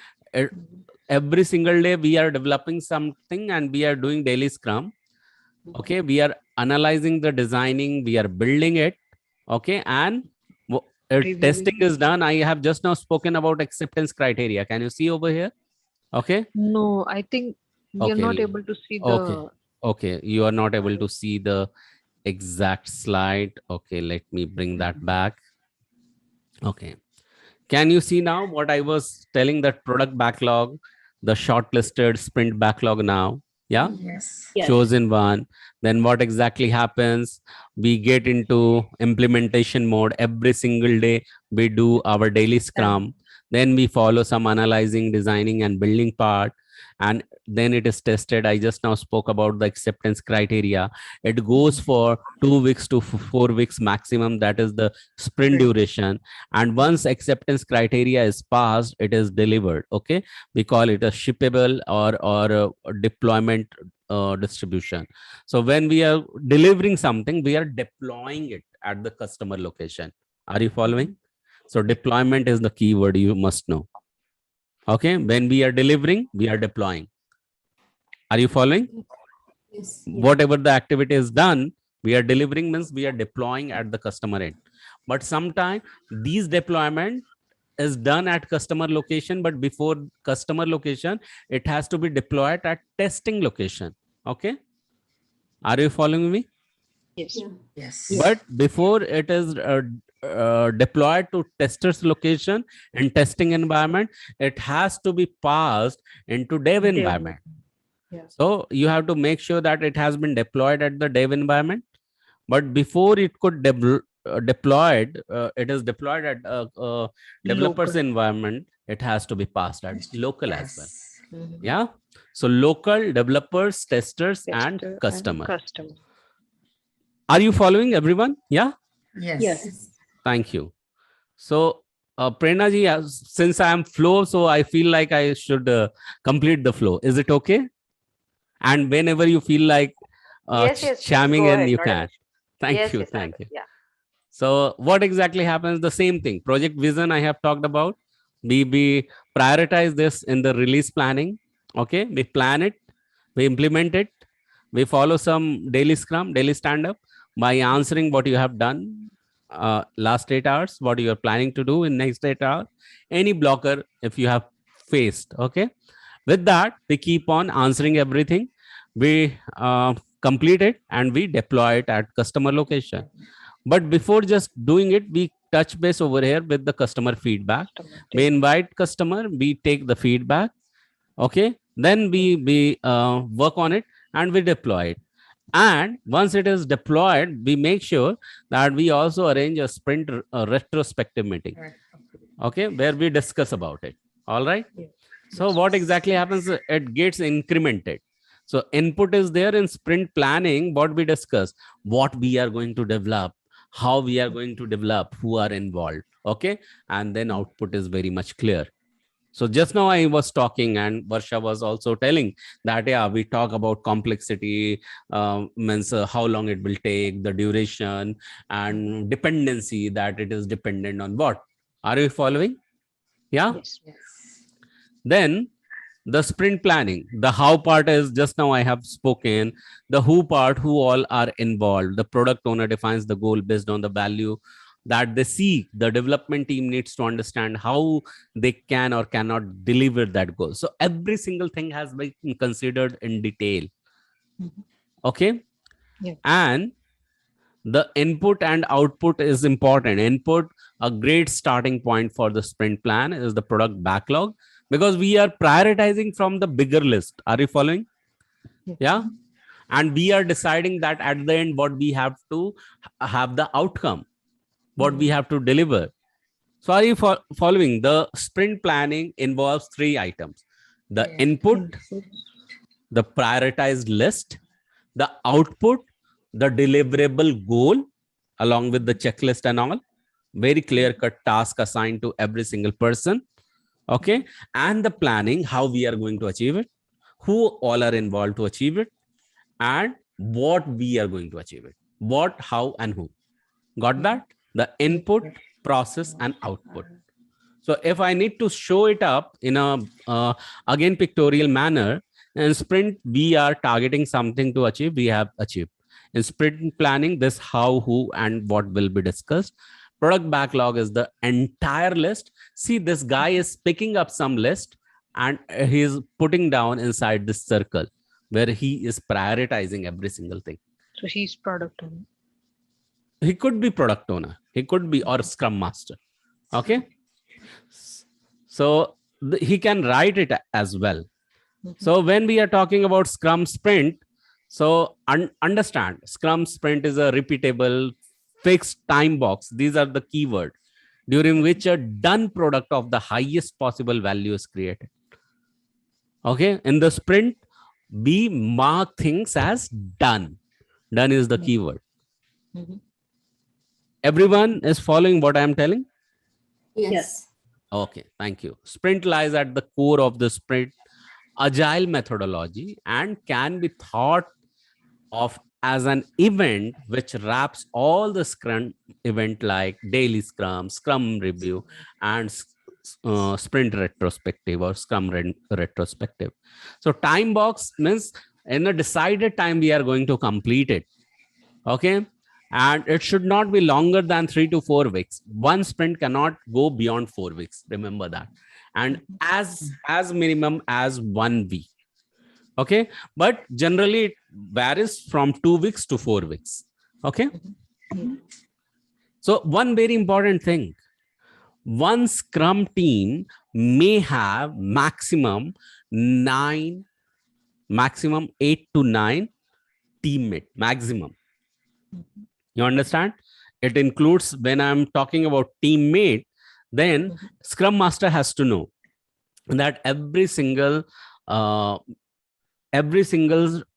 Every single day we are developing something and we are doing daily scrum. Okay. We are analyzing the designing, we are building it. Okay. And testing
Reviewing.
is done. I have just now spoken about acceptance criteria. Can you see over here? Okay.
No, I think we are
Okay.
not able to see
Okay.
the.
Okay. You are not able to see the exact slide. Okay. Let me bring that back. Okay. Can you see now what I was telling, that product backlog, the shortlisted sprint backlog now? Yeah.
Yes.
Yes.
Chosen one. Then what exactly happens? We get into implementation mode. Every single day we do our daily scrum. Then we follow some analyzing, designing and building part, and then it is tested. I just now spoke about the acceptance criteria. It goes for 2 weeks to 4 weeks maximum, that is the sprint duration. And once acceptance criteria is passed, it is delivered. Okay, we call it a shippable or a deployment distribution. So when we are delivering something, we are deploying it at the customer location. Are you following? So deployment is the key word you must know. Okay, when we are delivering, we are deploying. Are you following?
Yes.
Whatever the activity is done, we are delivering means we are deploying at the customer end. But sometimes these deployment is done at customer location, but before customer location, it has to be deployed at testing location. Okay. Are you following me?
Yes.
Yeah.
Yes.
But before it is deployed to testers location and testing environment, it has to be passed into dev
Dev.
environment.
Yeah.
So you have to make sure that it has been deployed at the dev environment. But before it could deployed, it is deployed at developers
Local.
environment. It has to be passed at local as well.
Yes.
Yeah. So local, developers, testers, and
Tester
customer.
Customer.
Are you following everyone? Yeah.
Yes.
Yes.
Thank you. So, Prerna ji, since I am flow, so I feel like I should complete the flow. Is it okay? And whenever you feel like
Yes, yes, please
chiming
go
in,
ahead.
you
Not an
can.
issue.
Thank
Yes,
you.
yes,
Thank you.
yeah.
So what exactly happens? The same thing. Project vision I have talked about. We prioritize this in the release planning. Okay, we plan it, we implement it, we follow some daily scrum, daily stand-up by answering what you have done last 8 hours, what you are planning to do in next 8 hours, any blocker if you have faced. Okay, with that, we keep on answering everything. We complete it and we deploy it at customer location. But before just doing it, we touch base over here with the customer feedback. We invite customer, we take the feedback. Okay, then we work on it and we deploy it. And once it is deployed, we make sure that we also arrange a sprint retrospective meeting. Okay, where we discuss about it. All right. So what exactly happens? It gets incremented. So input is there in sprint planning, what we discuss, what we are going to develop, how we are going to develop, who are involved. Okay. And then output is very much clear. So just now I was talking and Varsha was also telling that, yeah, we talk about complexity, means how long it will take, the duration and dependency, that it is dependent on what. Are you following? Yeah.
Yes.
Then the sprint planning, the how part is just now I have spoken. The who part, who all are involved. The product owner defines the goal based on the value that they see. The development team needs to understand how they can or cannot deliver that goal. So every single thing has been considered in detail. Okay.
Yeah.
And the input and output is important. Input, a great starting point for the sprint plan is the product backlog, because we are prioritizing from the bigger list. Are you following? Yeah. And we are deciding that at the end, what we have to have the outcome, what we have to deliver. So are you following? The sprint planning involves 3 items: the input, the prioritized list, the output, the deliverable goal, along with the checklist and all. Very clear cut task assigned to every single person. Okay. And the planning, how we are going to achieve it, who all are involved to achieve it, and what we are going to achieve it. What, how, and who. Got that? The input, process, and output. So if I need to show it up in a, again, pictorial manner, in sprint, we are targeting something to achieve, we have achieved. In sprint planning, this how, who, and what will be discussed. Product backlog is the entire list. See, this guy is picking up some list and he's putting down inside this circle where he is prioritizing every single thing.
So he's product owner.
He could be product owner. He could be, or scrum master. Okay. So he can write it as well. So when we are talking about scrum sprint, so understand scrum sprint is a repeatable fixed time box. These are the keywords during which a done product of the highest possible value is created. Okay. In the sprint, we mark things as done. Done is the keyword. Everyone is following what I am telling?
Yes.
Okay. Thank you. Sprint lies at the core of the sprint agile methodology and can be thought of as an event which wraps all the scrum event like daily scrum, scrum review, and sprint retrospective or scrum retrospective. So time box means in a decided time we are going to complete it. Okay. And it should not be longer than 3 to 4 weeks. One sprint cannot go beyond 4 weeks. Remember that. And as minimum as 1 week. Okay. But generally it varies from 2 weeks to 4 weeks. Okay. So one very important thing, one scrum team may have maximum 8 to 9 teammate maximum. You understand? It includes, when I'm talking about teammate, then scrum master has to know that every single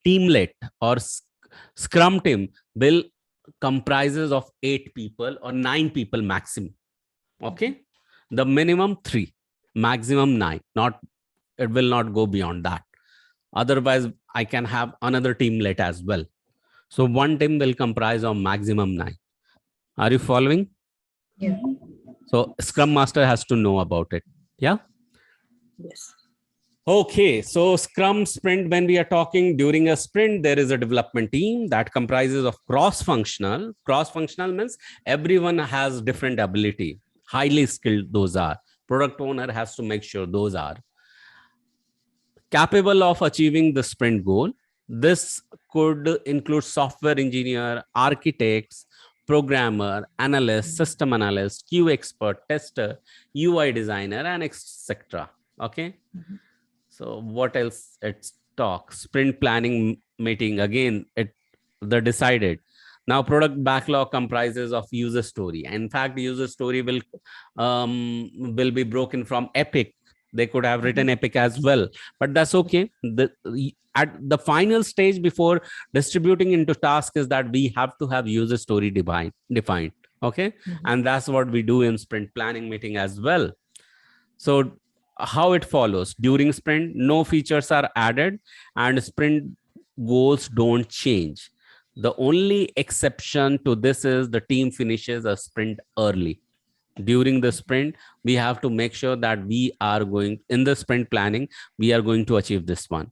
teamlet or scrum team will comprises of 8 people or 9 people maximum. Okay. The minimum 3, maximum 9, it will not go beyond that. Otherwise I can have another teamlet as well. So one team will comprise of maximum 9. Are you following?
Yeah.
So scrum master has to know about it. Yeah.
Yes.
Okay, so Scrum sprint, when we are talking during a sprint, there is a development team that comprises of cross-functional. Cross-functional means everyone has different ability, highly skilled those are. Product owner has to make sure those are capable of achieving the sprint goal. This could include software engineer, architects, programmer, analyst, system analyst, Q expert, tester, UI designer, and etc. Okay. So what else? It's talk sprint planning meeting again. It the decided. Now product backlog comprises of user story. In fact, user story will be broken from Epic. They could have written Epic as well, but that's okay. At the final stage before distributing into task is that we have to have user story defined. Okay, and that's what we do in sprint planning meeting as well. So how it follows during sprint, no features are added and sprint goals don't change. The only exception to this is the team finishes a sprint early. During the sprint, we have to make sure that we are going in the sprint planning, we are going to achieve this one.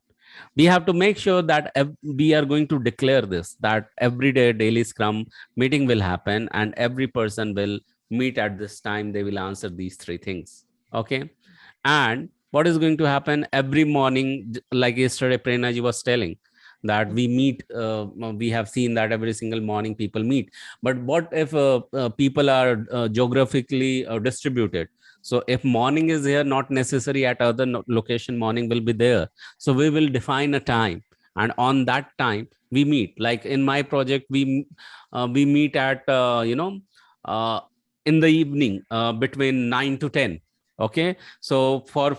We have to make sure that we are going to declare this, that every day daily scrum meeting will happen and every person will meet at this time. They will answer these three things. Okay. And what is going to happen every morning, like yesterday Prerna ji was telling that we meet, we have seen that every single morning people meet. But what if people are geographically distributed? So if morning is here, not necessary at other location morning will be there. So we will define a time, and on that time we meet. Like in my project, we meet at uh, in the evening between 9 to 10. Okay, so for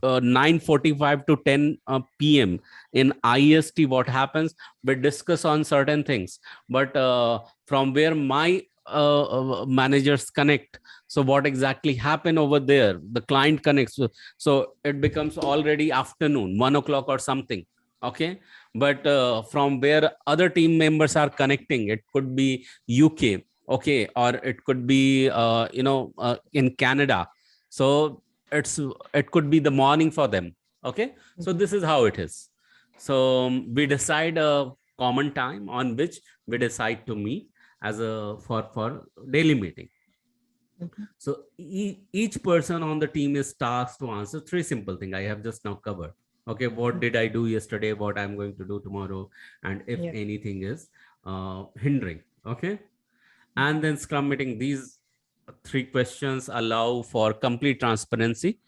9:45 to 10 p.m. in IST, what happens? We discuss on certain things, but from where my managers connect. So what exactly happened over there? The client connects. So it becomes already afternoon, 1 o'clock or something. Okay, but from where other team members are connecting, it could be UK. Okay, or it could be in Canada. So it could be the morning for them. Okay, so this is how it is. So we decide a common time on which we decide to meet as a for daily meeting. So each person on the team is tasked to answer three simple things I have just now covered. Okay, what did I do yesterday, what I'm going to do tomorrow, and if anything is hindering. Okay, and then scrum meeting, these three questions allow for complete transparency,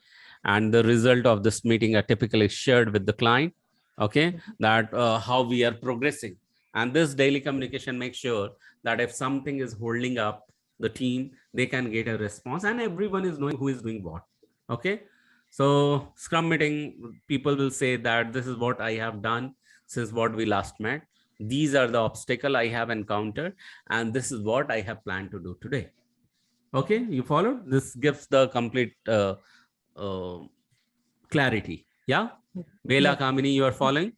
and the result of this meeting are typically shared with the client. Okay, that how we are progressing, and this daily communication makes sure that if something is holding up the team, they can get a response and everyone is knowing who is doing what. Okay, so scrum meeting, people will say that this is what I have done since what we last met, these are the obstacle I have encountered, and this is what I have planned to do today. Okay, you followed? This gives the complete uh, clarity. Yeah, Bela, Kamini, you are following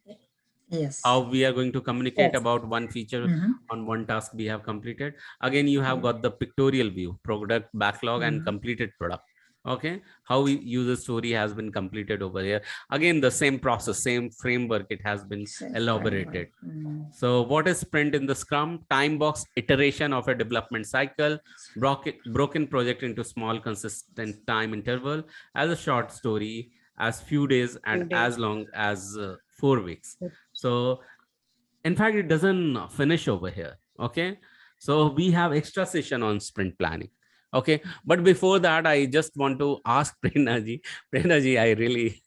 Yes.
how we are going to communicate
Yes.
about one feature
Mhm.
on one task we have completed. Again, you have got the pictorial view, product backlog and completed product. Okay, how user story has been completed over here. Again, the same process, same framework, it has been
Same
elaborated.
framework.
So what is sprint in the Scrum? Time box iteration of a development cycle, broken project into small consistent time interval, as a short story, as few days, and as long as 4 weeks. So in fact, it doesn't finish over here. Okay, so we have extra session on sprint planning. Okay, but before that, I just want to ask Prerna ji. Prerna ji, I really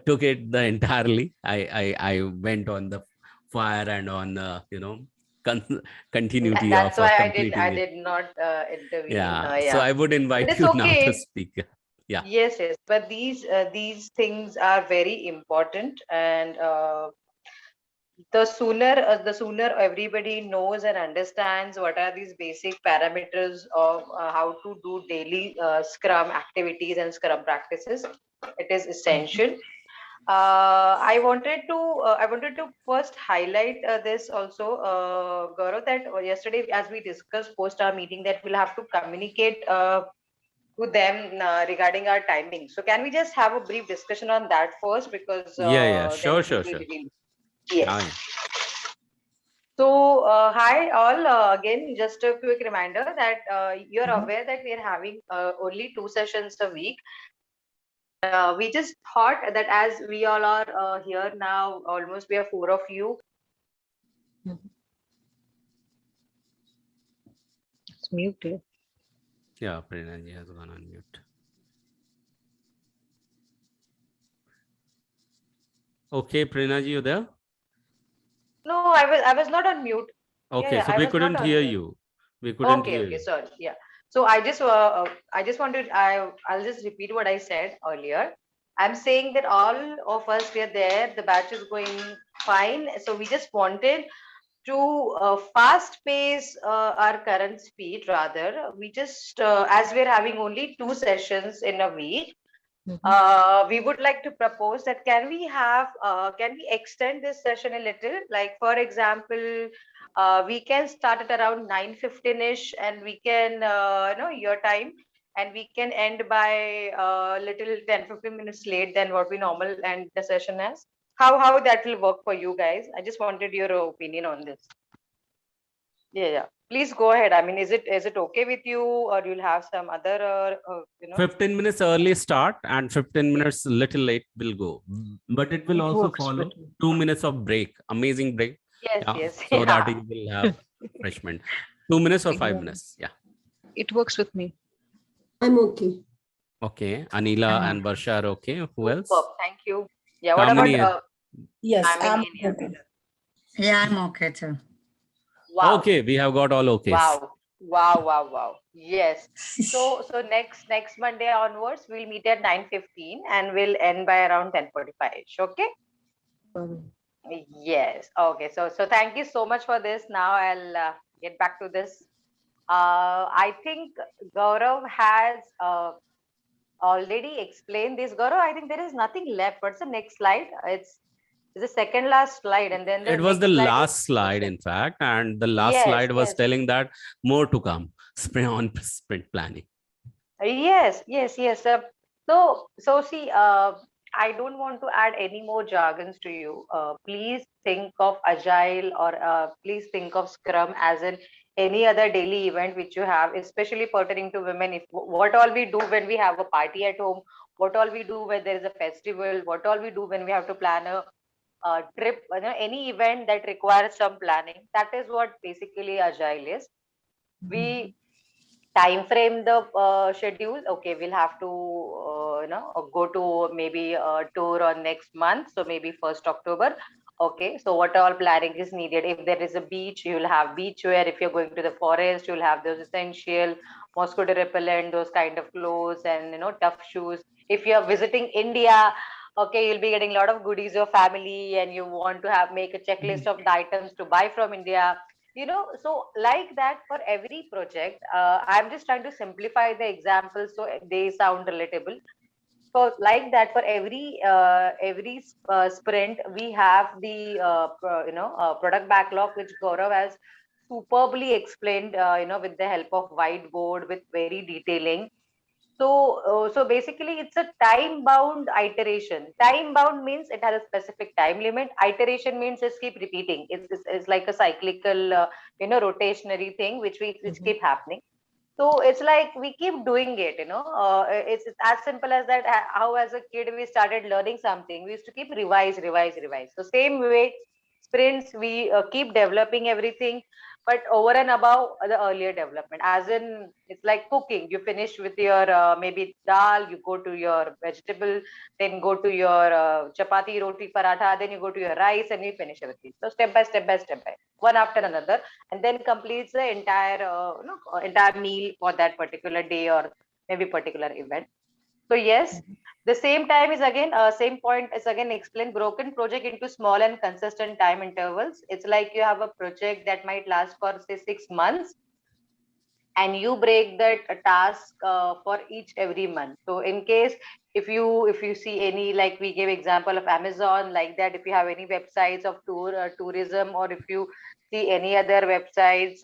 took it the entirely. I went on the fire and on continuity
That's
of
why
completing
I
it.
did not intervene.
Yeah, so
Yeah,
I would
but
invite
it's
you now to
okay.
speak. Yeah.
Yes, yes. But these things are very important, and the sooner everybody knows and understands what are these basic parameters of how to do daily Scrum activities and Scrum practices. It is essential. I wanted to first highlight this also, Gaurav, that yesterday, as we discussed post our meeting, that we'll have to communicate to them regarding our timing. So can we just have a brief discussion on that first, because
Yeah,
then
sure,
it will
sure,
be
sure.
really, yes.
Yeah, yeah.
So, hi all. Again, just a quick reminder that you're
Mhm.
aware that we are having only 2 sessions a week. We just thought that as we all are here now, almost we are 4 of you.
It's muted.
Yeah, Prernaji has gone on mute. Okay, Prernaji, you there?
No, I was not on mute.
Okay,
Yeah,
so
I
we
was not
couldn't
on
hear
mute.
you. We couldn't
Okay,
hear
okay,
you.
sorry. Yeah. So I just wanted, I'll just repeat what I said earlier. I'm saying that all of us, we are there. The batch is going fine. So we just wanted to fast pace our current speed. Rather, we just as we're having only 2 sessions in a week, we would like to propose that can we extend this session a little, like for example, we can start at around 9:15ish, and we can your time, and we can end by little 10-15 minutes late than what we normal end the session as. How that will work for you guys? I just wanted your opinion on this. Yeah. Please go ahead. I mean, is it okay with you, or you'll have some other
15 minutes early start and 15 minutes little late will go. But it will
It
also
works
follow
with me.
2 minutes of break, amazing break.
Yes,
Yeah,
yes,
so that
yeah.
you will have refreshment. 2 minutes or 5 minutes. Yeah.
It works with me.
I'm okay.
Okay. Anila
I'm
and Varsha are okay. Who
Superb.
else?
Thank you. Yeah. What about
Kamini.
Yes, I'm
Amini and
okay.
Yamina?
Yeah, I'm okay too.
Wow.
Okay, we have got all okays.
Wow. Wow. Wow. Wow. Yes. So next Monday onwards, we'll meet at 9:15 and we'll end by around 10:45. Okay.
Um,
Yes. Okay. So thank you so much for this. Now I'll get back to this. I think Gaurav has already explained this. Gaurav, I think there is nothing left. What's the next slide? It's the second last slide, and then the
It was the
next slide is
last slide, in fact, and the last
yes,
slide was
yes,
telling that more to come. Sprint on sprint planning.
yes. So see, I don't want to add any more jargons to you. Please think of Agile, or please think of Scrum as in any other daily event which you have, especially pertaining to women. If what all we do when we have a party at home, what all we do when there is a festival, what all we do when we have to plan a trip, any event that requires some planning. That is what basically Agile is. We time frame the schedule. Okay, we'll have to go to maybe a tour on next month, so maybe 1st October. Okay, so what all planning is needed? If there is a beach, you will have beach wear. If you're going to the forest, you'll have those essential mosquito repellent, those kind of clothes, and tough shoes. If you're visiting India, okay, you'll be getting a lot of goodies, your family, and you want to have make a checklist of the items to buy from India. So like that, for every project, I'm just trying to simplify the examples so they sound relatable. So like that, for every sprint, we have the product backlog, which Gaurav has superbly explained, with the help of whiteboard with very detailing. So basically, it's a time-bound iteration. Time-bound means it has a specific time limit. Iteration means it's keep repeating. It's like a cyclical, rotationary thing which keep happening. So it's like we keep doing it. It's as simple as that. How as a kid we started learning something, we used to keep revise. So same way, sprints we keep developing everything, but over and above the earlier development. As in, it's like cooking. You finish with your maybe dal, you go to your vegetable, then go to your chapati, roti, paratha, then you go to your rice, and you finish everything. So step by, one after another, and then completes the entire meal for that particular day or maybe particular event. So yes, the same time is again same point is again explained, broken project into small and consistent time intervals. It's like you have a project that might last for say 6 months, and you break that task for each every month. So in case if you see any, like we gave example of Amazon, like that, if you have any websites of tourism, or if you see any other websites,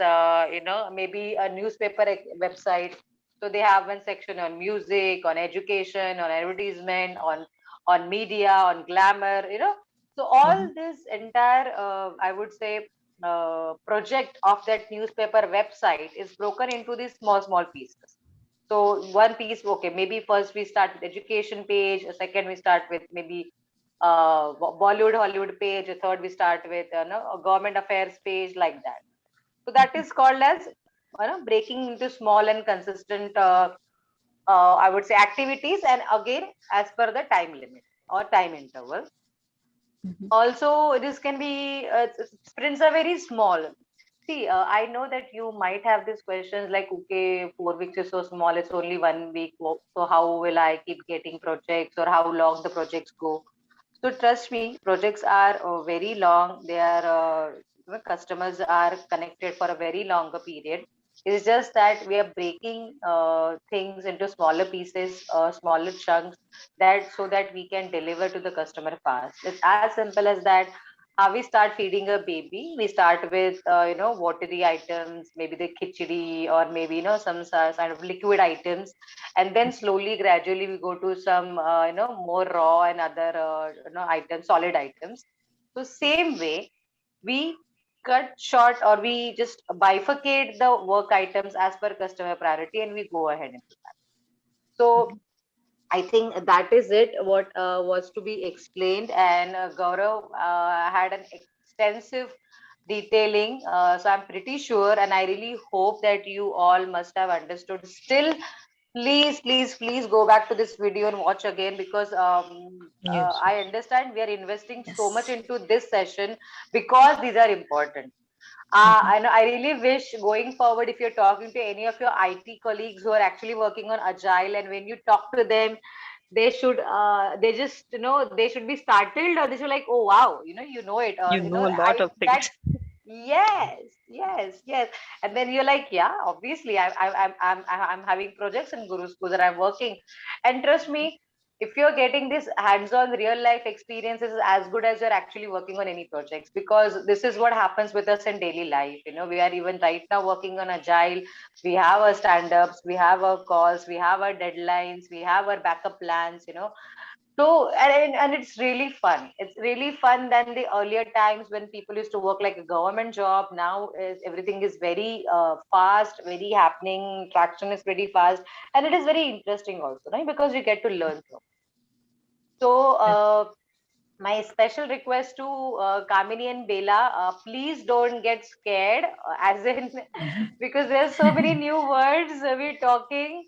maybe a newspaper website, So they have one section on music, on education, on advertisement, on media, on glamour, So all this entire, I would say, project of that newspaper website is broken into these small pieces. So one piece, okay, maybe first we start with education page, a second we start with maybe Bollywood, Hollywood page, a third we start with a government affairs page, like that. So that is called as breaking into small and consistent, I would say, activities, and again as per the time limit or time interval. Also, this can be sprints are very small. See, I know that you might have these questions like, okay, 4 weeks is so small, it's only 1 week. So how will I keep getting projects, or how long the projects go? So trust me, projects are very long. They are, customers are connected for a very longer period. It's just that we are breaking things into smaller pieces, smaller chunks, that so that we can deliver to the customer fast. It's as simple as that. How we start feeding a baby, we start with watery items, maybe the khichdi, or maybe some kind of liquid items, and then slowly, gradually, we go to some more raw and other items, solid items. So same way, we cut short, or we just bifurcate the work items as per customer priority, and we go ahead and do that. So I think that is it, what was to be explained. And Gaurav had an extensive detailing. So I'm pretty sure, and I really hope that you all must have understood. Still, please go back to this video and watch again, because
Yes.
I understand we are investing so much
Yes.
into this session because these are important. And I really wish, going forward, if you're talking to any of your IT colleagues who are actually working on Agile, and when you talk to them, they just, they should be startled, or they should like, oh wow, you know it, or
You know a lot
I
of things.
that yes. And then you're like, yeah, obviously I'm having projects in GuruSchools that I'm working. And trust me, if you're getting this hands-on real life experiences, as good as you're actually working on any projects, because this is what happens with us in daily life. We are even right now working on Agile. We have our stand-ups, we have our calls, we have our deadlines, we have our backup plans. So, and it's really fun. It's really fun than the earlier times when people used to work like a government job. Now is everything is very fast, very happening. Traction is pretty fast, and it is very interesting also, right? Because you get to learn from. So, my special request to Kamini and Bela, please don't get scared, as in, because there's so many new words we're talking,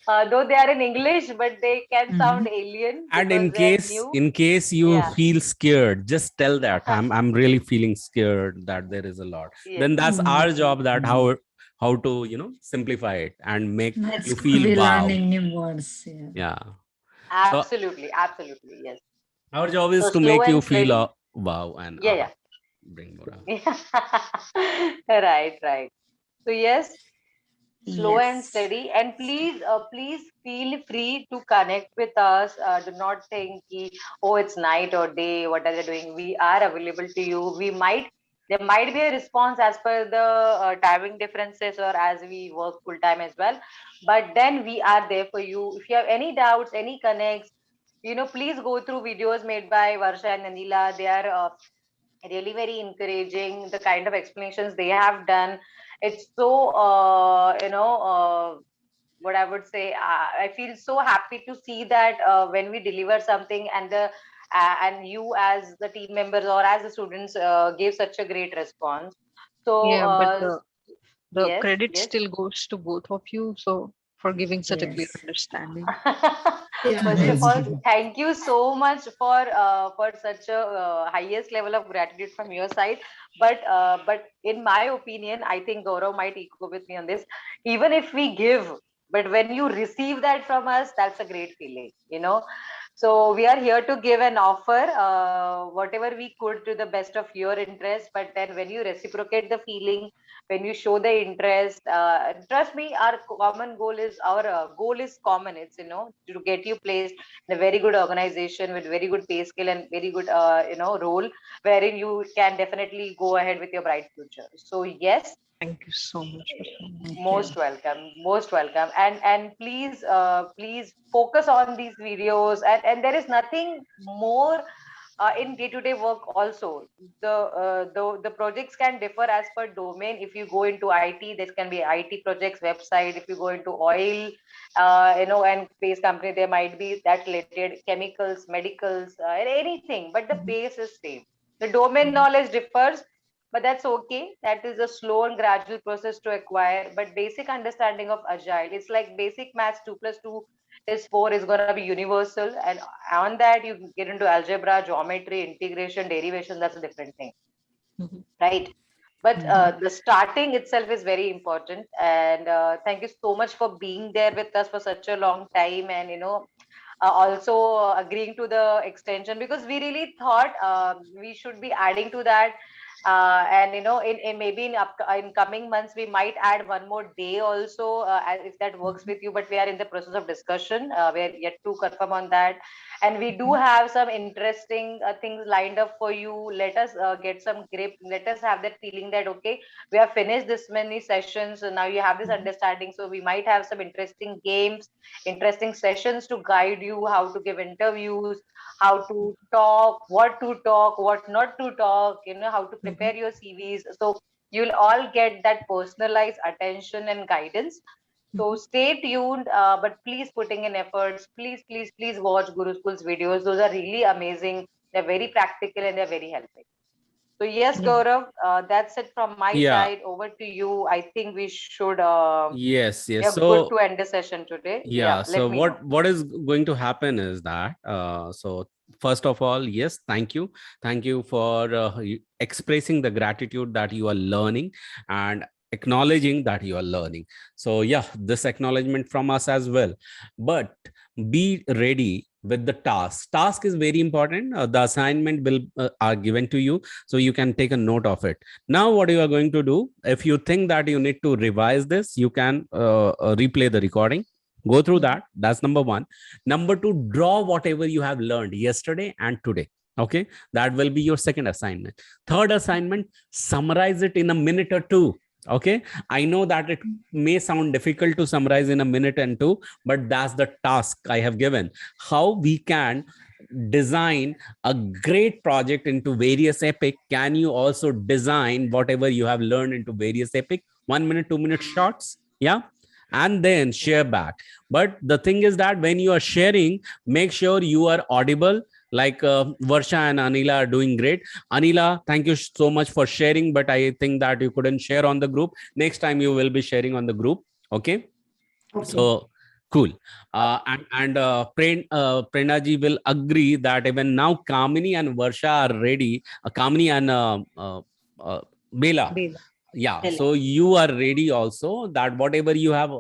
though they are in English, but they can sound alien
And
because they are new.
in case you
Yeah.
feel scared, just tell that I'm really feeling scared, that there is a lot.
Yes.
Then that's our job, that how to simplify it and make
That's
you
good.
feel
We're
wow.
learning new words. Yeah.
Yeah. So
Absolutely, yes.
our job
So
is to
slow
make you
and
feel
steady.
wow and
Yeah,
bring more out.
yeah. Right. So yes, slow and
Yes.
steady, and please feel free to connect with us. Do not think oh, it's night or day, what are they doing. We are available to you. There might be a response as per the timing differences, or as we work full time as well, but then we are there for you. If you have any doubts, any connects, please go through videos made by Varsha and Anila. They are really very encouraging, the kind of explanations they have done. It's so what I would say, I feel so happy to see that when we deliver something, and the and you as the team members or as the students gave such a great response. So
Yeah, but the credit
yes.
still goes to both of you. So for giving such a clear
Yes.
understanding.
Yeah,
First of
that's
all,
true.
thank you so much for such a highest level of gratitude from your side. But in my opinion, I think Gaurav might echo with me on this. Even if we give, but when you receive that from us, that's a great feeling. So we are here to give an offer, whatever we could, to the best of your interest. But then when you reciprocate the feeling, when you show the interest, trust me, our common goal is our goal is common. It's to get you placed in a very good organization with very good pay scale and very good role, wherein you can definitely go ahead with your bright future. So yes,
Thank you so much.
Most welcome, most welcome. And please, please focus on these videos. And there is nothing more in day-to-day work also. The projects can differ as per domain. If you go into IT, this can be IT projects website. If you go into oil, and space company, there might be that related chemicals, medicals, anything. But the base is same. The domain knowledge differs, but that's okay. That is a slow and gradual process to acquire. But basic understanding of agile, it's like basic maths. 2 plus 2 is 4 is going to be universal, and on that you get into algebra, geometry, integration, derivation. That's a different thing, right? But the starting itself is very important. And thank you so much for being there with us for such a long time, and also agreeing to the extension, because we really thought we should be adding to that. And in maybe in coming months we might add one more day also, if that works with you. But we are in the process of discussion. We're yet to confirm on that, and we do have some interesting things lined up for you. Let us get some grip. Let us have that feeling that okay, we have finished this many sessions, so now you have this understanding. So we might have some interesting games, interesting sessions to guide you how to give interviews, how to talk, what not to talk, how to prepare your CVs. So you'll all get that personalized attention and guidance. So stay tuned, but please putting in efforts. Please, please, please watch GuruSchools videos. Those are really amazing. They're very practical and they're very helpful. So yes, Gaurav, that's it from my
Yeah.
side. Over to you. I think we should.
Yes.
We
Yes.
are good
So
to end the session today.
yeah.
Let
So
me know.
what is going to happen is that so first of all, yes, thank you for expressing the gratitude that you are learning and acknowledging that you are learning. So yeah, this acknowledgement from us as well. But be ready with the task is very important. The assignment will are given to you, so you can take a note of it. Now what you are going to do, if you think that you need to revise this, you can replay the recording, go through that. That's number one. Number two, draw whatever you have learned yesterday and today. Okay, that will be your second assignment. Third assignment, summarize it in a minute or two. Okay, I know that it may sound difficult to summarize in a minute and two, but that's the task I have given. How we can design a great project into various epic. Can you also design whatever you have learned into various epic 1 minute 2 minute shots? Yeah, and then share back. But the thing is that when you are sharing, make sure you are audible. Like Varsha and Anila are doing great. Anila, thank you so much for sharing, but I think that you couldn't share on the group. Next time you will be sharing on the group. Okay. So cool. Prerna ji will agree that even now Kamini and Varsha are ready. Kamini and Bela. Yeah,
Bela.
so you are ready also, that whatever you have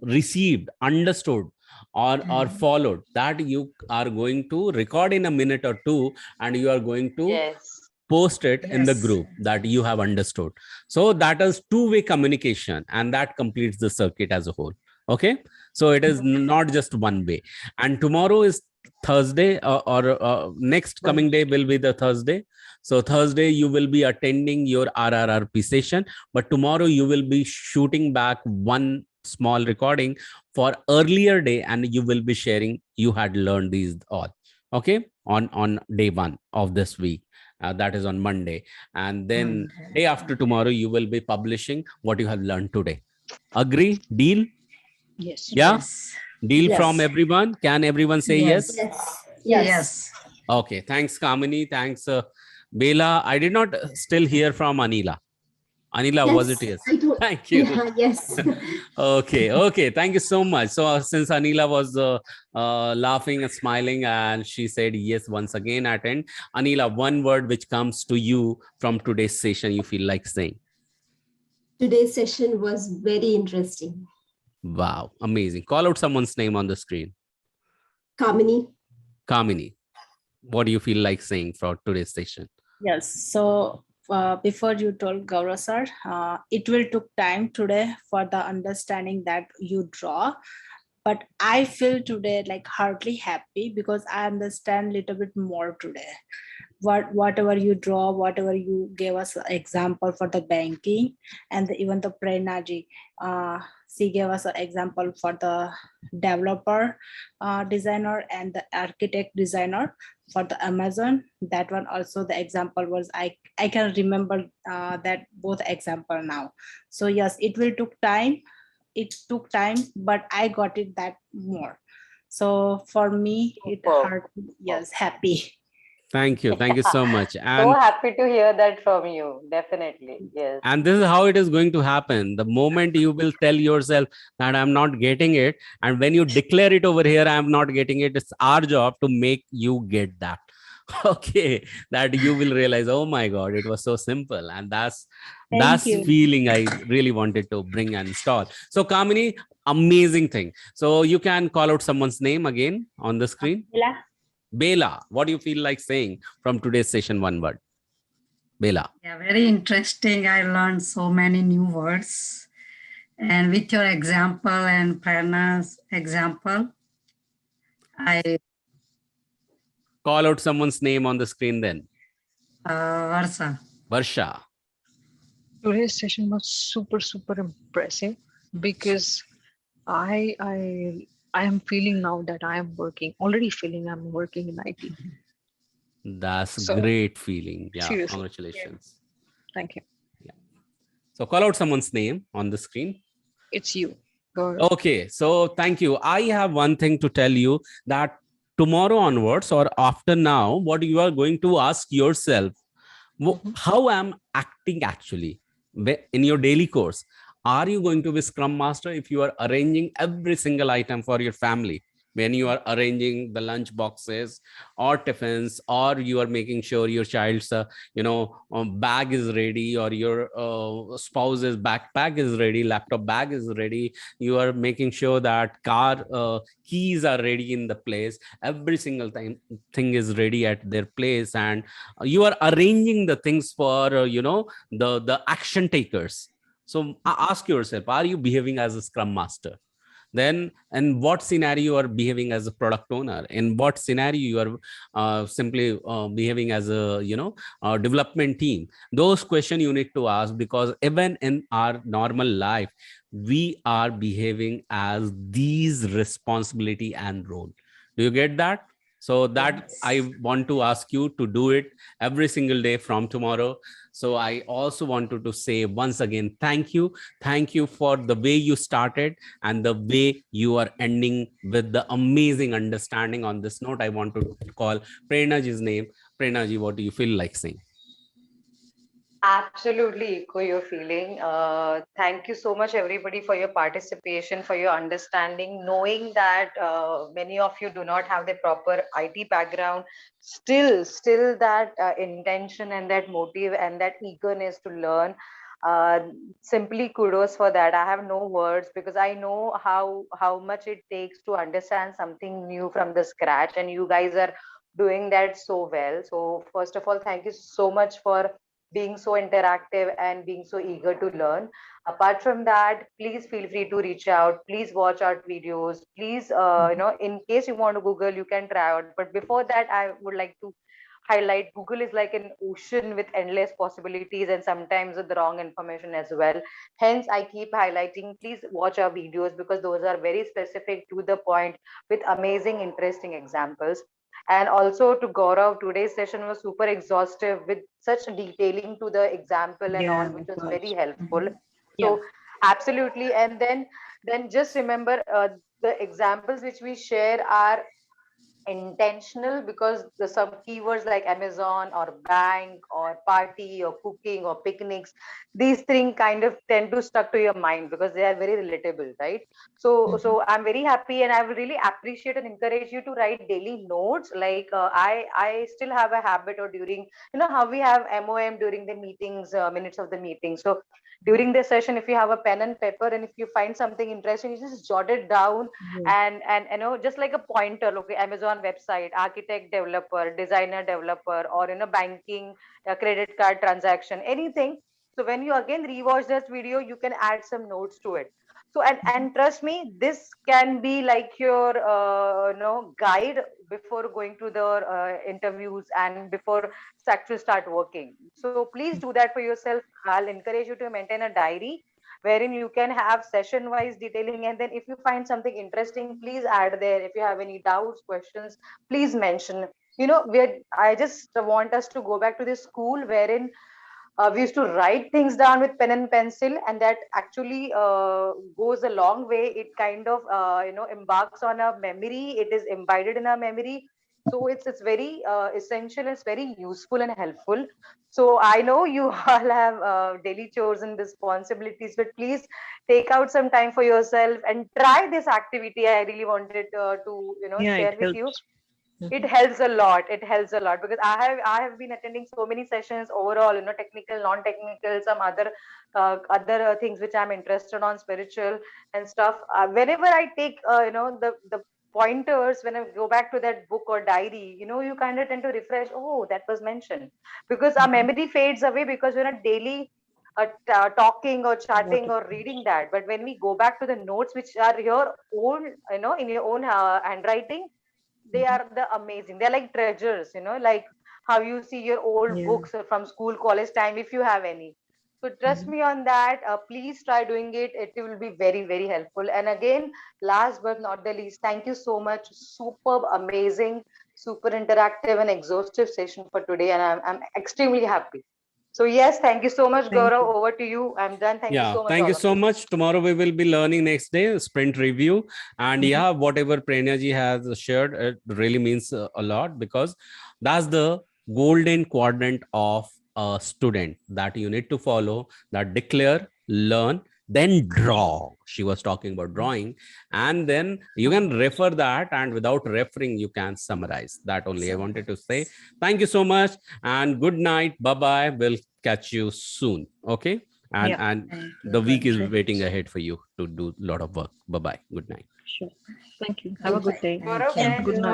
received, understood, or followed, that you are going to record in a minute or two, and you are going to
Yes.
post it in the group that you have understood. So that is two-way communication, and that completes the circuit as a whole. Okay, so it is not just one way. And tomorrow is Thursday, or next coming day will be the Thursday. So Thursday you will be attending your RRRP session, but tomorrow you will be shooting back one small recording for earlier day, and you will be sharing you had learned these all. Okay, on day 1 of this week. That is on Monday. And then day after tomorrow, you will be publishing what you have learned today. Agree? Deal?
Yes.
Yeah?
Yes.
Deal
Yes.
from everyone? Can everyone say yes?
Yes.
Okay. Thanks, Kamini. Thanks, Bela. I did not still hear from Anila. Anila, was it yes? Thank you.
Yeah, yes.
Okay. Thank you so much. So since Anila was laughing and smiling, and she said yes once again at end. Anila, one word which comes to you from today's session you feel like saying.
Today's session was very interesting.
Wow, amazing. Call out someone's name on the screen.
Kamini.
Kamini, what do you feel like saying for today's session?
Yes. So before you told Gaurav sir, it will took time today for the understanding that you draw. But I feel today like hardly happy because I understand a little bit more today. whatever you draw, whatever you gave us an example for the banking, and even the Prernaji, she gave us an example for the developer designer and the architect designer for the Amazon. That one also the example was, I can remember that both example now. So yes, it will took time. It took time, but I got it that more. So for me, it
Superb.
hurt. Yes, happy.
Thank you. Thank you so much.
So
And
happy to hear that from you. Definitely. Yes.
and this is how it is going to happen. The moment you will tell yourself that I'm not getting it, and when you declare it over here, I'm not getting it, it's our job to make you get that. Okay, that you will realize, oh my God, it was so simple. And
Thank
that's
you.
feeling I really wanted to bring and install. So Kamini, amazing thing. So you can call out someone's name again on the screen.
Bella?
Bela, what do you feel like saying from today's session? One word. Bela.
Yeah, very interesting. I learned so many new words. And with your example and Prerna's example, I
Call out someone's name on the screen then.
Varsha.
Varsha.
Today's session was super impressive because I am feeling now that I am working, already feeling I'm working in IT.
That's
So,
great feeling. Yeah,
seriously.
congratulations.
Thank you.
So call out someone's name on the screen.
It's you. Go ahead.
Okay, so thank you. I have one thing to tell you, that tomorrow onwards or after now, what you are going to ask yourself, how I'm acting actually in your daily course. Are you going to be Scrum Master if you are arranging every single item for your family? When you are arranging the lunch boxes or tiffins, or you are making sure your child's bag is ready, or your spouse's backpack is ready, laptop bag is ready, you are making sure that car keys are ready in the place, every single thing is ready at their place, and you are arranging the things for the action takers. So ask yourself, are you behaving as a Scrum Master? Then in what scenario you are behaving as a product owner? In what scenario you are simply behaving as a development team? Those questions you need to ask, because even in our normal life we are behaving as these responsibility and role. Do you get that? So that I want to ask you to do it every single day from tomorrow. So I also wanted to say once again, thank you for the way you started and the way you are ending with the amazing understanding. On this note, I want to call Prernaji's name. Prernaji, what do you feel like saying?
Absolutely echo your feeling. Thank you so much, everybody, for your participation, for your understanding, knowing that many of you do not have the proper IT background. Still that intention and that motive and that eagerness to learn. Simply kudos for that. I have no words, because I know how much it takes to understand something new from the scratch, and you guys are doing that so well. So first of all, thank you so much for being so interactive and being so eager to learn. Apart from that, please feel free to reach out. Please watch our videos. Please, in case you want to Google, you can try out. But before that, I would like to highlight, Google is like an ocean with endless possibilities and sometimes with the wrong information as well. Hence, I keep highlighting, please watch our videos, because those are very specific, to the point, with amazing, interesting examples. And also to Gaurav, today's session was super exhaustive with such detailing to the example and all, which was very helpful. So absolutely. And then just remember, the examples which we share are intentional, because the some keywords like Amazon or bank or party or cooking or picnics, these things kind of tend to stuck to your mind because they are very relatable, right? So I'm very happy, and I will really appreciate and encourage you to write daily notes. Like I still have a habit, or during, how we have MOM during the meetings, minutes of the meeting. So during the session, if you have a pen and paper, and if you find something interesting, you just jot it down. And just like a pointer. Okay, Amazon website, architect developer, designer developer, or banking, credit card transaction, anything. So when you again rewatch this video, you can add some notes to it. So and trust me, this can be like your guide before going to the interviews and before actually start working. So please do that for yourself. I'll encourage you to maintain a diary wherein you can have session wise detailing, and then if you find something interesting, please add there. If you have any doubts, questions, please mention. I just want us to go back to the school wherein we used to write things down with pen and pencil, and that actually goes a long way. It kind of embarks on a memory. It is embedded in our memory. So it's very essential. It's very useful and helpful. So I know you all have daily chores and responsibilities, but please take out some time for yourself and try this activity. I really wanted to
Yeah, it
share with you.
helps.
It helps a lot. It helps a lot because I have been attending so many sessions overall, technical, non-technical, some other things which I'm interested on, spiritual and stuff. Whenever I take the pointers, when I go back to that book or diary, you kind of tend to refresh. Oh, that was mentioned, because our memory fades away because we're not daily talking or chatting or reading that. But when we go back to the notes which are your own, in your own handwriting, they are the amazing. They're like treasures, like how you see your old
Yeah.
books from school, college time, if you have any. So trust me on that. Please try doing it. It will be very, very helpful. And again, last but not the least, thank you so much. Superb, amazing, super interactive and exhaustive session for today. And I'm extremely happy. So yes, thank you so much,
Thank
Gaurav.
you.
Over to you. I'm done. Thank you
Yeah,
so much,
thank
all
you
of
so
you.
much. Tomorrow we will be learning next day, sprint review. And yeah, whatever Prerna ji has shared, it really means a lot, because that's the golden quadrant of a student that you need to follow: that declare, learn, then draw. She was talking about drawing, and then you can refer that, and without referring, you can summarize. That only I wanted to say. Thank you so much, and good night. Bye bye. We'll catch you soon. Okay. And
Yeah,
and
Thank
the
you.
week is
sure.
waiting ahead for you to do a lot of work. Bye bye. Good night.
Sure. Thank you. Have a good day.
Gaurav,
Thank
can I
Good
just
night.